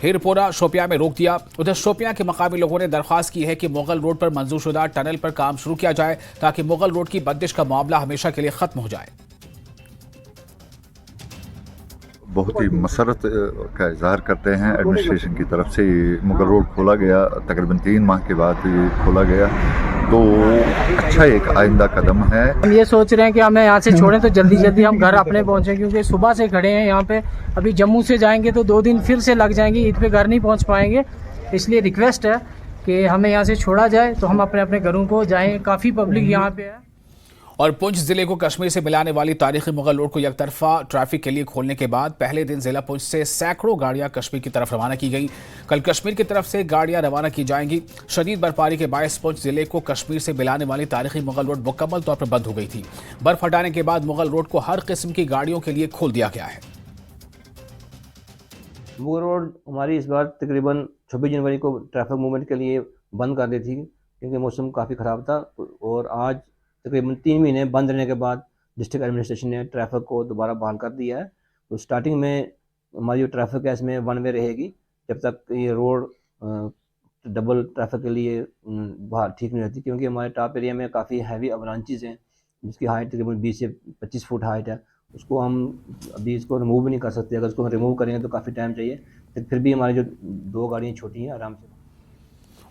हिरपोरा शोपियां में रोक दिया। उधर शोपियां के मकामी लोगों ने दरख्वास्त की है कि मुगल रोड पर मंजूरशुदा टनल पर काम शुरू किया जाए ताकि मुगल रोड की बंदिश का मामला हमेशा के लिए खत्म हो जाए। बहुत ही मसरत का इजहार करते हैं एडमिनिस्ट्रेशन की तरफ से। मुगल रोड खोला गया तकरीबन 3 माह के बाद खोला गया तो अच्छा एक आइंदा कदम है। हम ये सोच रहे हैं कि हमें यहाँ से छोड़ें तो जल्दी जल्दी हम घर अपने पहुँचें क्योंकि सुबह से खड़े हैं यहाँ पे। अभी जम्मू से जाएंगे तो 2 दिन फिर से लग जाएंगे, ईद पे घर नहीं पहुँच पाएंगे। इसलिए रिक्वेस्ट है कि हमें यहाँ से छोड़ा जाए तो हम अपने अपने घरों को जाएँ। काफ़ी पब्लिक यहाँ पे है। और पुंछ जिले को कश्मीर से मिलाने वाली तारीखी मुगल रोड को एकतरफा ट्रैफिक के लिए खोलने के बाद पहले दिन जिला पुंछ से सैकड़ों गाड़ियां कश्मीर की तरफ रवाना की गई। कल कश्मीर की तरफ से गाड़ियां रवाना की जाएंगी। शदीद बर्फबारी के बायस पुंछ जिले को कश्मीर से मिलाने वाली तारीखी मुगल रोड मुकम्मल तौर पर बंद हो गई थी। बर्फ हटाने के बाद मुगल रोड को हर किस्म की गाड़ियों के लिए खोल दिया गया है। मुगल रोड हमारी इस बार तकरीबन 26 जनवरी को ट्रैफिक मूवमेंट के लिए बंद कर दी थी क्योंकि मौसम काफ़ी ख़राब था। और आज तकरीबन 3 महीने बंद रहने के बाद डिस्ट्रिक्ट एडमिनिस्ट्रेशन ने ट्रैफिक को दोबारा बहाल कर दिया है। तो स्टार्टिंग में हमारी जो ट्रैफिक है इसमें 1 वे रहेगी जब तक ये रोड डबल ट्रैफिक के लिए बाहर ठीक नहीं रहती क्योंकि हमारे टॉप एरिया में काफ़ी हैवी अवलांचेस हैं जिसकी हाइट तकरीबन 20 से 25 फुट हाइट है। उसको हम अभी इसको रिमूव भी नहीं कर सकते। अगर इसको रिमूव करेंगे तो काफ़ी टाइम चाहिए। फिर भी हमारी जो 2 गाड़ियाँ छोटी हैं आराम से।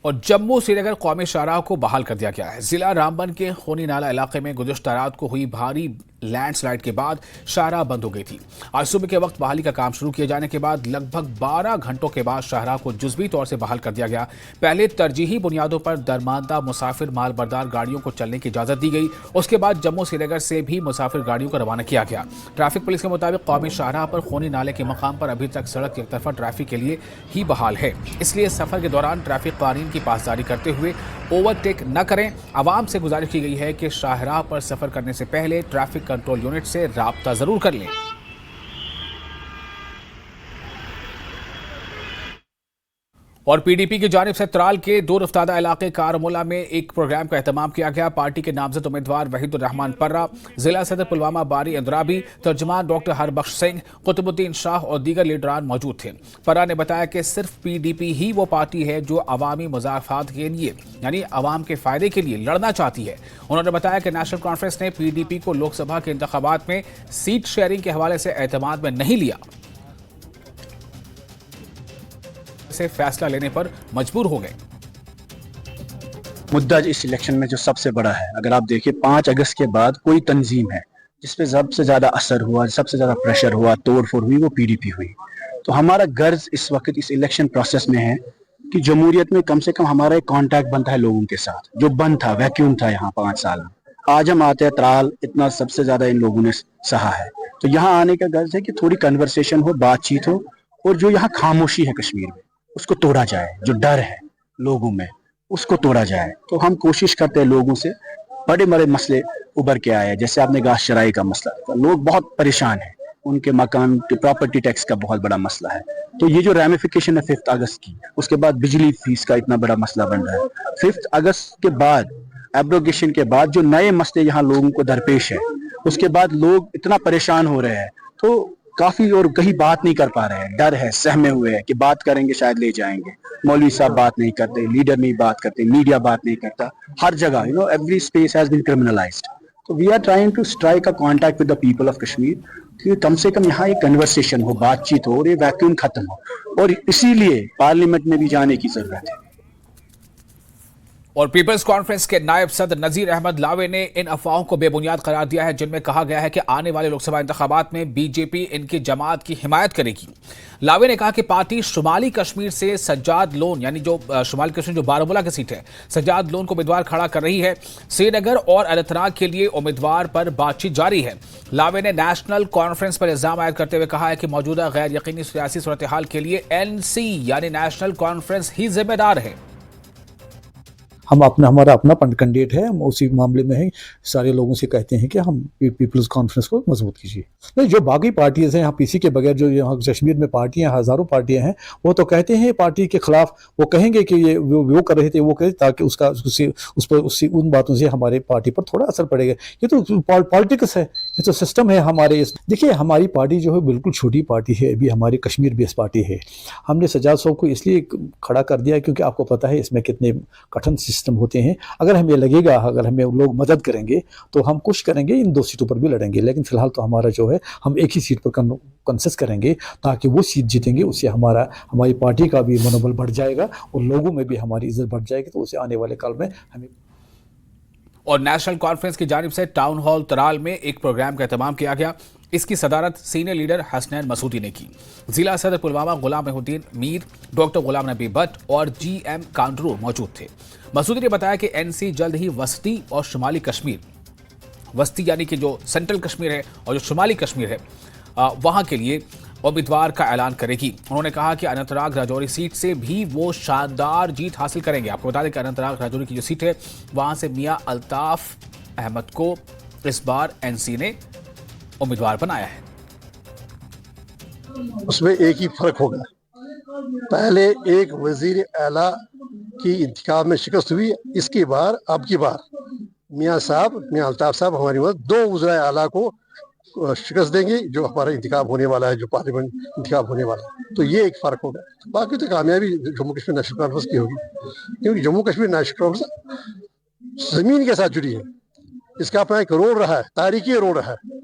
और जम्मू श्रीनगर कौमी शाहराह को बहाल कर दिया गया है। जिला रामबन के खूनी नाला इलाके में गुज़श्ता रात को हुई भारी लैंडस्लाइड के बाद शाहराह बंद हो गई थी। आज सुबह के वक्त बहाली का काम शुरू किए जाने के बाद लगभग 12 घंटों के बाद शाहराह को जुज़वी तौर से बहाल कर दिया गया। पहले तरजीही बुनियादों पर दरमानदा मुसाफिर मालबरदार गाड़ियों को चलने की इजाज़त दी गई। उसके बाद जम्मू श्रीनगर से भी मुसाफिर गाड़ियों को रवाना किया गया। ट्रैफिक पुलिस के मुताबिक कौमी शाहराह पर खूनी नाले के मकाम पर अभी तक सड़क एक तरफा ट्रैफिक के लिए ही बहाल है। इसलिए सफर के दौरान ट्रैफिक कानून की पासदारी करते हुए ओवरटेक न करें। आवाम से गुजारिश की गई है कि शाहराह पर सफर करने से पहले ट्रैफिक कंट्रोल यूनिट से राब्ता जरूर कर लें। और पीडीपी की जानिब से त्राल के दो रफ्तादा इलाके कारमुला में एक प्रोग्राम का एहतमाम किया गया। पार्टी के नामजद उम्मीदवार वहीदुर रहमान पर्रा, जिला सदर पुलवामा बारी अंद्राबी, तर्जुमान डॉक्टर हरबख्श सिंह, कुतुबुद्दीन शाह और दीगर लीडरान मौजूद थे। पर्रा ने बताया कि सिर्फ पीडीपी ही वो पार्टी है जो अवामी मुजाफात के लिए यानी अवाम के फायदे के लिए लड़ना चाहती है। उन्होंने बताया कि नेशनल कॉन्फ्रेंस ने पीडीपी को लोकसभा के इंतखाबात में सीट शेयरिंग के हवाले से एतमाद में नहीं लिया, से फैसला लेने पर मजबूर हो गए। मुद्दा इस इलेक्शन में जो सबसे बड़ा है, अगर आप देखिए 5 अगस्त के बाद कोई तंजीम है जिसपे सबसे ज्यादा असर हुआ, सबसे ज्यादा प्रेशर हुआ, तोड़फोड़ हुई, वो पीडीपी हुई। तो हमारा गर्ज इस वक्त इस इलेक्शन प्रोसेस में है कि जमहूरियत में कम से कम हमारा एक कांटेक्ट बनता है लोगों के साथ, जो बंद था, वैक्यूम था यहाँ 5 साल में। आज हम आते हैं त्राल, इतना सबसे ज्यादा इन लोगों ने सहा है, तो यहाँ आने का गर्ज है कि थोड़ी कन्वर्सेशन हो, बातचीत हो, और जो यहाँ खामोशी है कश्मीर में उसको तोड़ा जाए, जो डर है लोगों में उसको तोड़ा जाए। तो हम कोशिश करते हैं लोगों से, बड़े बड़े मसले उभर के आए हैं, जैसे आपने गाश चराई का मसला, तो लोग बहुत परेशान हैं, उनके मकान प्रॉपर्टी टैक्स का बहुत बड़ा मसला है। तो ये जो रैमिफिकेशन है 5 अगस्त की, उसके बाद बिजली फीस का इतना बड़ा मसला बन रहा है। 5 अगस्त के बाद, एब्रोगेशन के बाद जो नए मसले यहाँ लोगों को दरपेश है, उसके बाद लोग इतना परेशान हो रहे हैं, तो काफी और कहीं बात नहीं कर पा रहे हैं, डर है, सहमे हुए हैं कि बात करेंगे शायद ले जाएंगे। मौलवी साहब बात नहीं करते, लीडर नहीं बात करते, मीडिया बात नहीं करता, हर जगह every space has been criminalised. तो we are trying to strike a contact with the people of Kashmir कि कम से कम यहाँ एक कन्वर्सेशन हो, बातचीत हो और ये वैक्यूम खत्म हो, और इसीलिए पार्लियामेंट में भी जाने की जरूरत है। और पीपल्स कॉन्फ्रेंस के नायब सदर नजीर अहमद लावे ने इन अफवाहों को बेबुनियाद करार दिया है जिनमें कहा गया है कि आने वाले लोकसभा इंतखाबात में बीजेपी इनकी जमात की हिमायत करेगी। लावे ने कहा कि पार्टी शुमाली कश्मीर से सज्जाद लोन, यानी जो शुमाली कश्मीर जो बारामूला की सीट है, सज्जाद लोन को उम्मीदवार खड़ा कर रही है। श्रीनगर और अनंतनाग के लिए उम्मीदवार पर बातचीत जारी है। लावे ने नेशनल कॉन्फ्रेंस पर इल्जाम आयद करते हुए कहा है कि मौजूदा गैर यकीनी सियासी सूरत हाल के लिए एनसी यानी नेशनल कॉन्फ्रेंस ही जिम्मेदार है। हम हमारा अपना कैंडिडेट है, हम उसी मामले में है, सारे लोगों से कहते हैं कि हम पीपल्स कॉन्फ्रेंस को मजबूत कीजिए। नहीं, जो बाकी पार्टियां हैं यहाँ पीसी के बगैर, जो यहाँ कश्मीर में पार्टियां, हजारों पार्टियां हैं, वो तो कहते हैं पार्टी के खिलाफ, वो कहेंगे कि ये वो कर रहे थे, वो कहे, ताकि उससे उन बातों से हमारे पार्टी पर थोड़ा असर पड़ेगा। ये तो पॉलिटिक्स है, ये तो सिस्टम है हमारे। देखिए, हमारी पार्टी जो है बिल्कुल छोटी पार्टी है, अभी हमारी कश्मीर बेस्ड पार्टी है। हमने सज्जाद साहब को इसलिए खड़ा कर दिया क्योंकि आपको पता है इसमें कितने कठिन सिस्टम होते हैं। अगर हमें लगेगा, अगर हमें लोग मदद करेंगे तो हम कुछ करेंगे, इन 2 सीटों पर भी लड़ेंगे, लेकिन फिलहाल तो हमारा जो है हम एक ही सीट पर कंसेस करेंगे ताकि वो सीट जीतेंगे, उससे हमारी पार्टी का भी मनोबल बढ़ जाएगा और लोगों में भी हमारी इज्जत बढ़ जाएगी। तो उसे आने वाले काल में हमें। और नेशनल कॉन्फ्रेंस की जानिब से टाउन हॉल तराल में एक प्रोग्राम का एहतमाम किया गया। इसकी सदारत सीनियर लीडर हसनैन मसूदी ने की। जिला सदर पुलवामा गुलाम मेहुद्दीन मीर, डॉक्टर गुलाम नबी भट्ट और GM कांडरू मौजूद थे। मसूदी ने बताया कि एनसी जल्द ही वस्ती और शुमाली कश्मीर, वस्ती यानी कि जो सेंट्रल कश्मीर है और जो शुमाली कश्मीर है, वहां के लिए उम्मीदवार का ऐलान करेगी। उन्होंने कहा कि अनंतनाग राजौरी सीट से भी वो शानदार जीत हासिल करेंगे। आपको बता दें कि अनंतनाग राजौरी की जो सीट है, वहां से मियां अल्ताफ अहमद को इस बार एनसी ने उम्मीदवार बनाया है। उसमें एक ही फर्क होगा, पहले एक वजीर आला की इंतखाब में शिकस्त हुई, इसकी बार अब की बार मियां अल्ताफ साहब हमारी मदद 2 वज़ीर आला को शिकस्त देंगे, जो हमारा इंतखाब होने वाला है, जो पार्लियामेंट इंतखाब होने वाला है। तो ये एक फ़र्क होगा। बाकी तो कामयाबी जम्मू कश्मीर नेशनल कॉन्फ्रेंस की होगी, क्योंकि जम्मू कश्मीर नेशनल कॉन्फ्रेंस ज़मीन के साथ जुड़ी है। इसका अपना एक रोल रहा है, तारीखी रोल रहा है,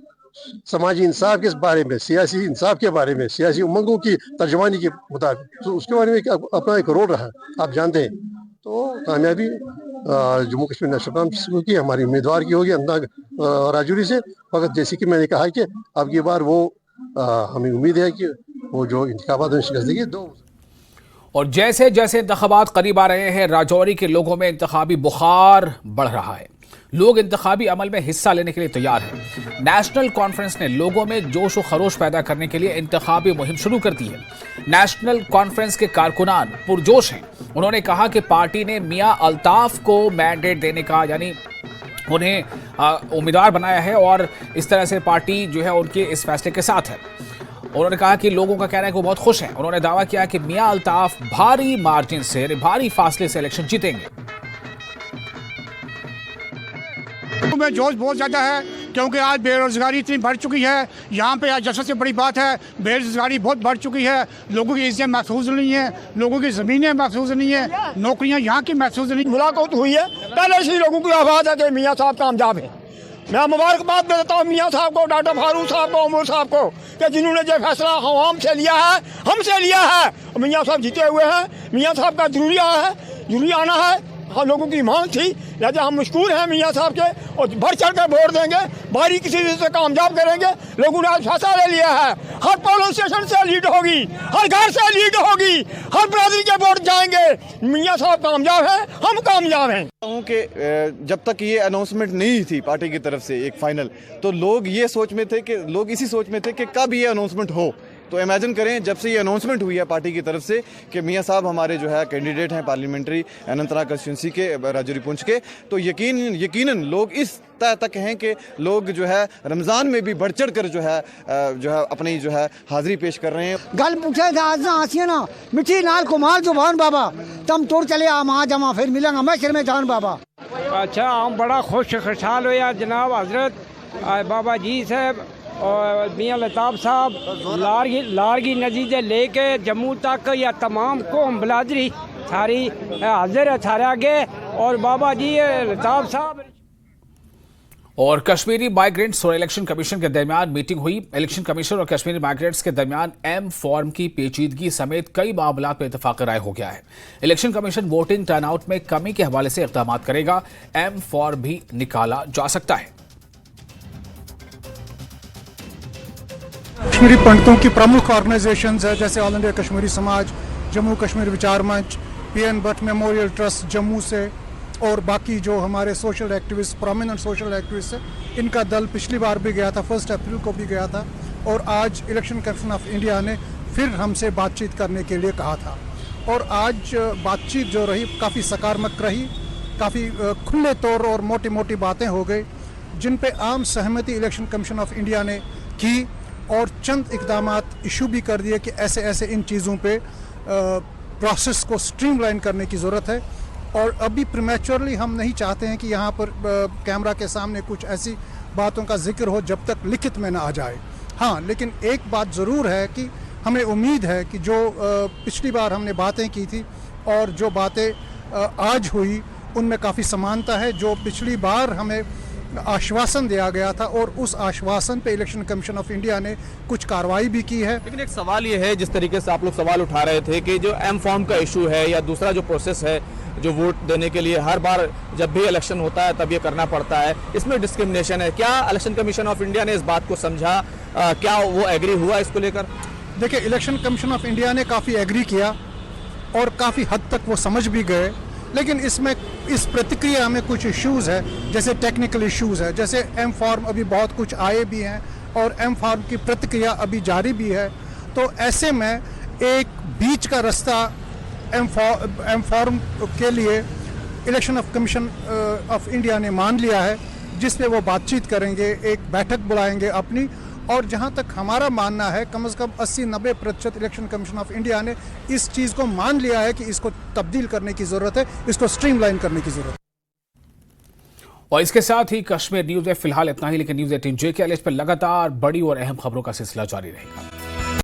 समाजी इंसाफ के बारे में, सियासी इंसाफ के बारे में, सियासी उमंगों की तर्जमानी के मुताबिक, तो उसके बारे में अपना एक रोल रहा है, आप जानते हैं। तो कामयाबी जम्मू कश्मीर नेशनल कॉन्फ्रेंस की, हमारी उम्मीदवार की होगी अनंतनाग राजौरी से। वक्त जैसे कि मैंने कहा कि अब की बार वो हमें उम्मीद है कि वो जो इंतखाबात में शिकस्त देगी 2। और जैसे जैसे इंतखाबात करीब आ रहे हैं, राजौरी के लोगों में इंतखाबी बुखार बढ़ रहा है। लोग इंतखाबी अमल में हिस्सा लेने के लिए तैयार हैं। नेशनल कॉन्फ्रेंस ने लोगों में जोश व खरोश पैदा करने के लिए इंतखाबी मुहिम शुरू कर दी है। नेशनल कॉन्फ्रेंस के कारकुनान पुरजोश हैं। उन्होंने कहा कि पार्टी ने मियां अल्ताफ को मैंडेट देने का, यानी उन्हें उम्मीदवार बनाया है और इस तरह से पार्टी जो है उनके इस फैसले के साथ है। उन्होंने कहा कि लोगों का कहना है कि वो बहुत खुश हैं। उन्होंने दावा किया कि मियां अल्ताफ भारी मार्जिन से, भारी फासले से इलेक्शन जीतेंगे। में जोश बहुत ज़्यादा है क्योंकि आज बेरोजगारी इतनी बढ़ चुकी है। यहाँ पे आज सबसे बड़ी बात है, बेरोजगारी बहुत बढ़ चुकी है। लोगों की इज्जत महफूज नहीं है, लोगों की ज़मीनें महफूज नहीं है, नौकरियाँ यहाँ की महफूज नहीं। मुलाकात हुई है, पहले से लोगों की आवाज़ है कि मियाँ साहब कामयाब है। मैं मुबारकबाद देता हूँ मियाँ साहब को, डॉक्टर फारूक साहब को, उमर साहब को, कि जिन्होंने जो फैसला हमसे लिया है। मियाँ साहब जीते हुए हैं, मियाँ साहब का जरूरी आना है। हम लोगों की मांग थी, लिहाजा हम मशकूर हैं मियाँ साहब के और बढ़ चढ़ कर वोट देंगे, बारीकी से कामयाब करेंगे। लोगों ने आज फैसला ले लिया है, हर पोलिंग स्टेशन से लीड होगी, हर घर से लीड होगी, हर बरादरी के वोट जाएंगे। मियाँ साहब कामयाब हैं, हम कामयाब हैं। कि जब तक ये अनाउंसमेंट नहीं थी पार्टी की तरफ से एक फाइनल, तो लोग इसी सोच में थे कि कब ये अनाउंसमेंट हो। तो इमेजिन करें जब से ये अनाउंसमेंट हुई है पार्टी की तरफ से कि मियाँ साहब हमारे जो है कैंडिडेट हैं पार्लियामेंट्री अनंतनाग कंस्टिट्यूंसी के राजौरी पुंछ के, तो यकीनन लोग इस तय तक हैं कि लोग जो है रमज़ान में भी बढ़ चढ़ कर जो है अपनी जो है हाजिरी पेश कर रहे हैं। गल पूछे आसिया ना मिठी नाल कुमार जुबान बाबा तम तोड़ चले आमा जमा फिर मिलेंगे मैं शर्मे जान बाबा। अच्छा, हम बड़ा खुशहाल हुआ जनाब हजरत बाबा जी साहब और मियाँ अल्ताफ साहब लारगी नजीजे लेके जम्मू तक या तमाम कौम बलादरी सारी हाजिर है सारे आगे। और बाबा जी अल्ताफ साहब और कश्मीरी माइग्रेंट्स और इलेक्शन कमीशन के दरमियान मीटिंग हुई। इलेक्शन कमीशन और कश्मीरी माइग्रेंट्स के दरमियान एम फॉर्म की पेचीदगी समेत कई मामलों पर इत्तेफाक राय हो गया है। इलेक्शन कमीशन वोटिंग टर्नआउट में कमी के हवाले से इक़दाम करेगा। एम फॉर्म भी निकाला जा सकता है। कश्मीरी पंडितों की प्रमुख ऑर्गेनाइजेशंस है जैसे ऑल इंडिया कश्मीरी समाज, जम्मू कश्मीर विचार मंच, PN Bhatt memorial trust Jammu से और बाकी जो हमारे social activist, prominent social activist है, इनका दल पिछली बार भी गया था, 1 अप्रैल को भी गया था। और आज इलेक्शन कमीशन ऑफ इंडिया ने फिर हमसे बातचीत करने के लिए कहा था। और आज बातचीत जो रही काफ़ी सकारात्मक रही, काफ़ी खुले तौर और मोटी मोटी बातें हो गई जिन पे आम सहमति इलेक्शन कमीशन ऑफ इंडिया ने की और चंद इकदामात इशू भी कर दिए कि ऐसे ऐसे इन चीज़ों पे प्रोसेस को स्ट्रीमलाइन करने की ज़रूरत है। और अभी प्रीमेच्योरली हम नहीं चाहते हैं कि यहाँ पर कैमरा के सामने कुछ ऐसी बातों का जिक्र हो जब तक लिखित में ना आ जाए। हाँ, लेकिन एक बात ज़रूर है कि हमें उम्मीद है कि जो पिछली बार हमने बातें की थी और जो बातें आज हुई उनमें काफ़ी समानता है। जो पिछली बार हमें आश्वासन दिया गया था और उस आश्वासन पे इलेक्शन कमीशन ऑफ इंडिया ने कुछ कार्रवाई भी की है। लेकिन एक सवाल ये है, जिस तरीके से आप लोग सवाल उठा रहे थे कि जो एम फॉर्म का इशू है या दूसरा जो प्रोसेस है जो वोट देने के लिए हर बार जब भी इलेक्शन होता है तब ये करना पड़ता है, इसमें डिस्क्रिमिनेशन है। क्या इलेक्शन कमीशन ऑफ इंडिया ने इस बात को समझा? क्या वो एग्री हुआ इसको लेकर? देखिए, इलेक्शन कमीशन ऑफ इंडिया ने काफ़ी एग्री किया और काफ़ी हद तक वो समझ भी गए, लेकिन इसमें इस प्रतिक्रिया में कुछ इश्यूज़ है, जैसे टेक्निकल इश्यूज़ है, जैसे एम फॉर्म अभी बहुत कुछ आए भी हैं और एम फॉर्म की प्रतिक्रिया अभी जारी भी है। तो ऐसे में एक बीच का रास्ता एम फॉर्म के लिए election of commission of India ने मान लिया है, जिसपे वो बातचीत करेंगे, एक बैठक बुलाएंगे अपनी। और जहां तक हमारा मानना है, कम से कम 80-90% इलेक्शन कमीशन ऑफ इंडिया ने इस चीज़ को मान लिया है कि इसको तब्दील करने की ज़रूरत है, इसको स्ट्रीमलाइन करने की ज़रूरत है। और इसके साथ ही कश्मीर न्यूज़ में फिलहाल इतना ही, लेकिन न्यूज़ 18J के लिस्ट पर लगातार बड़ी और अहम खबरों का सिलसिला जारी रहेगा।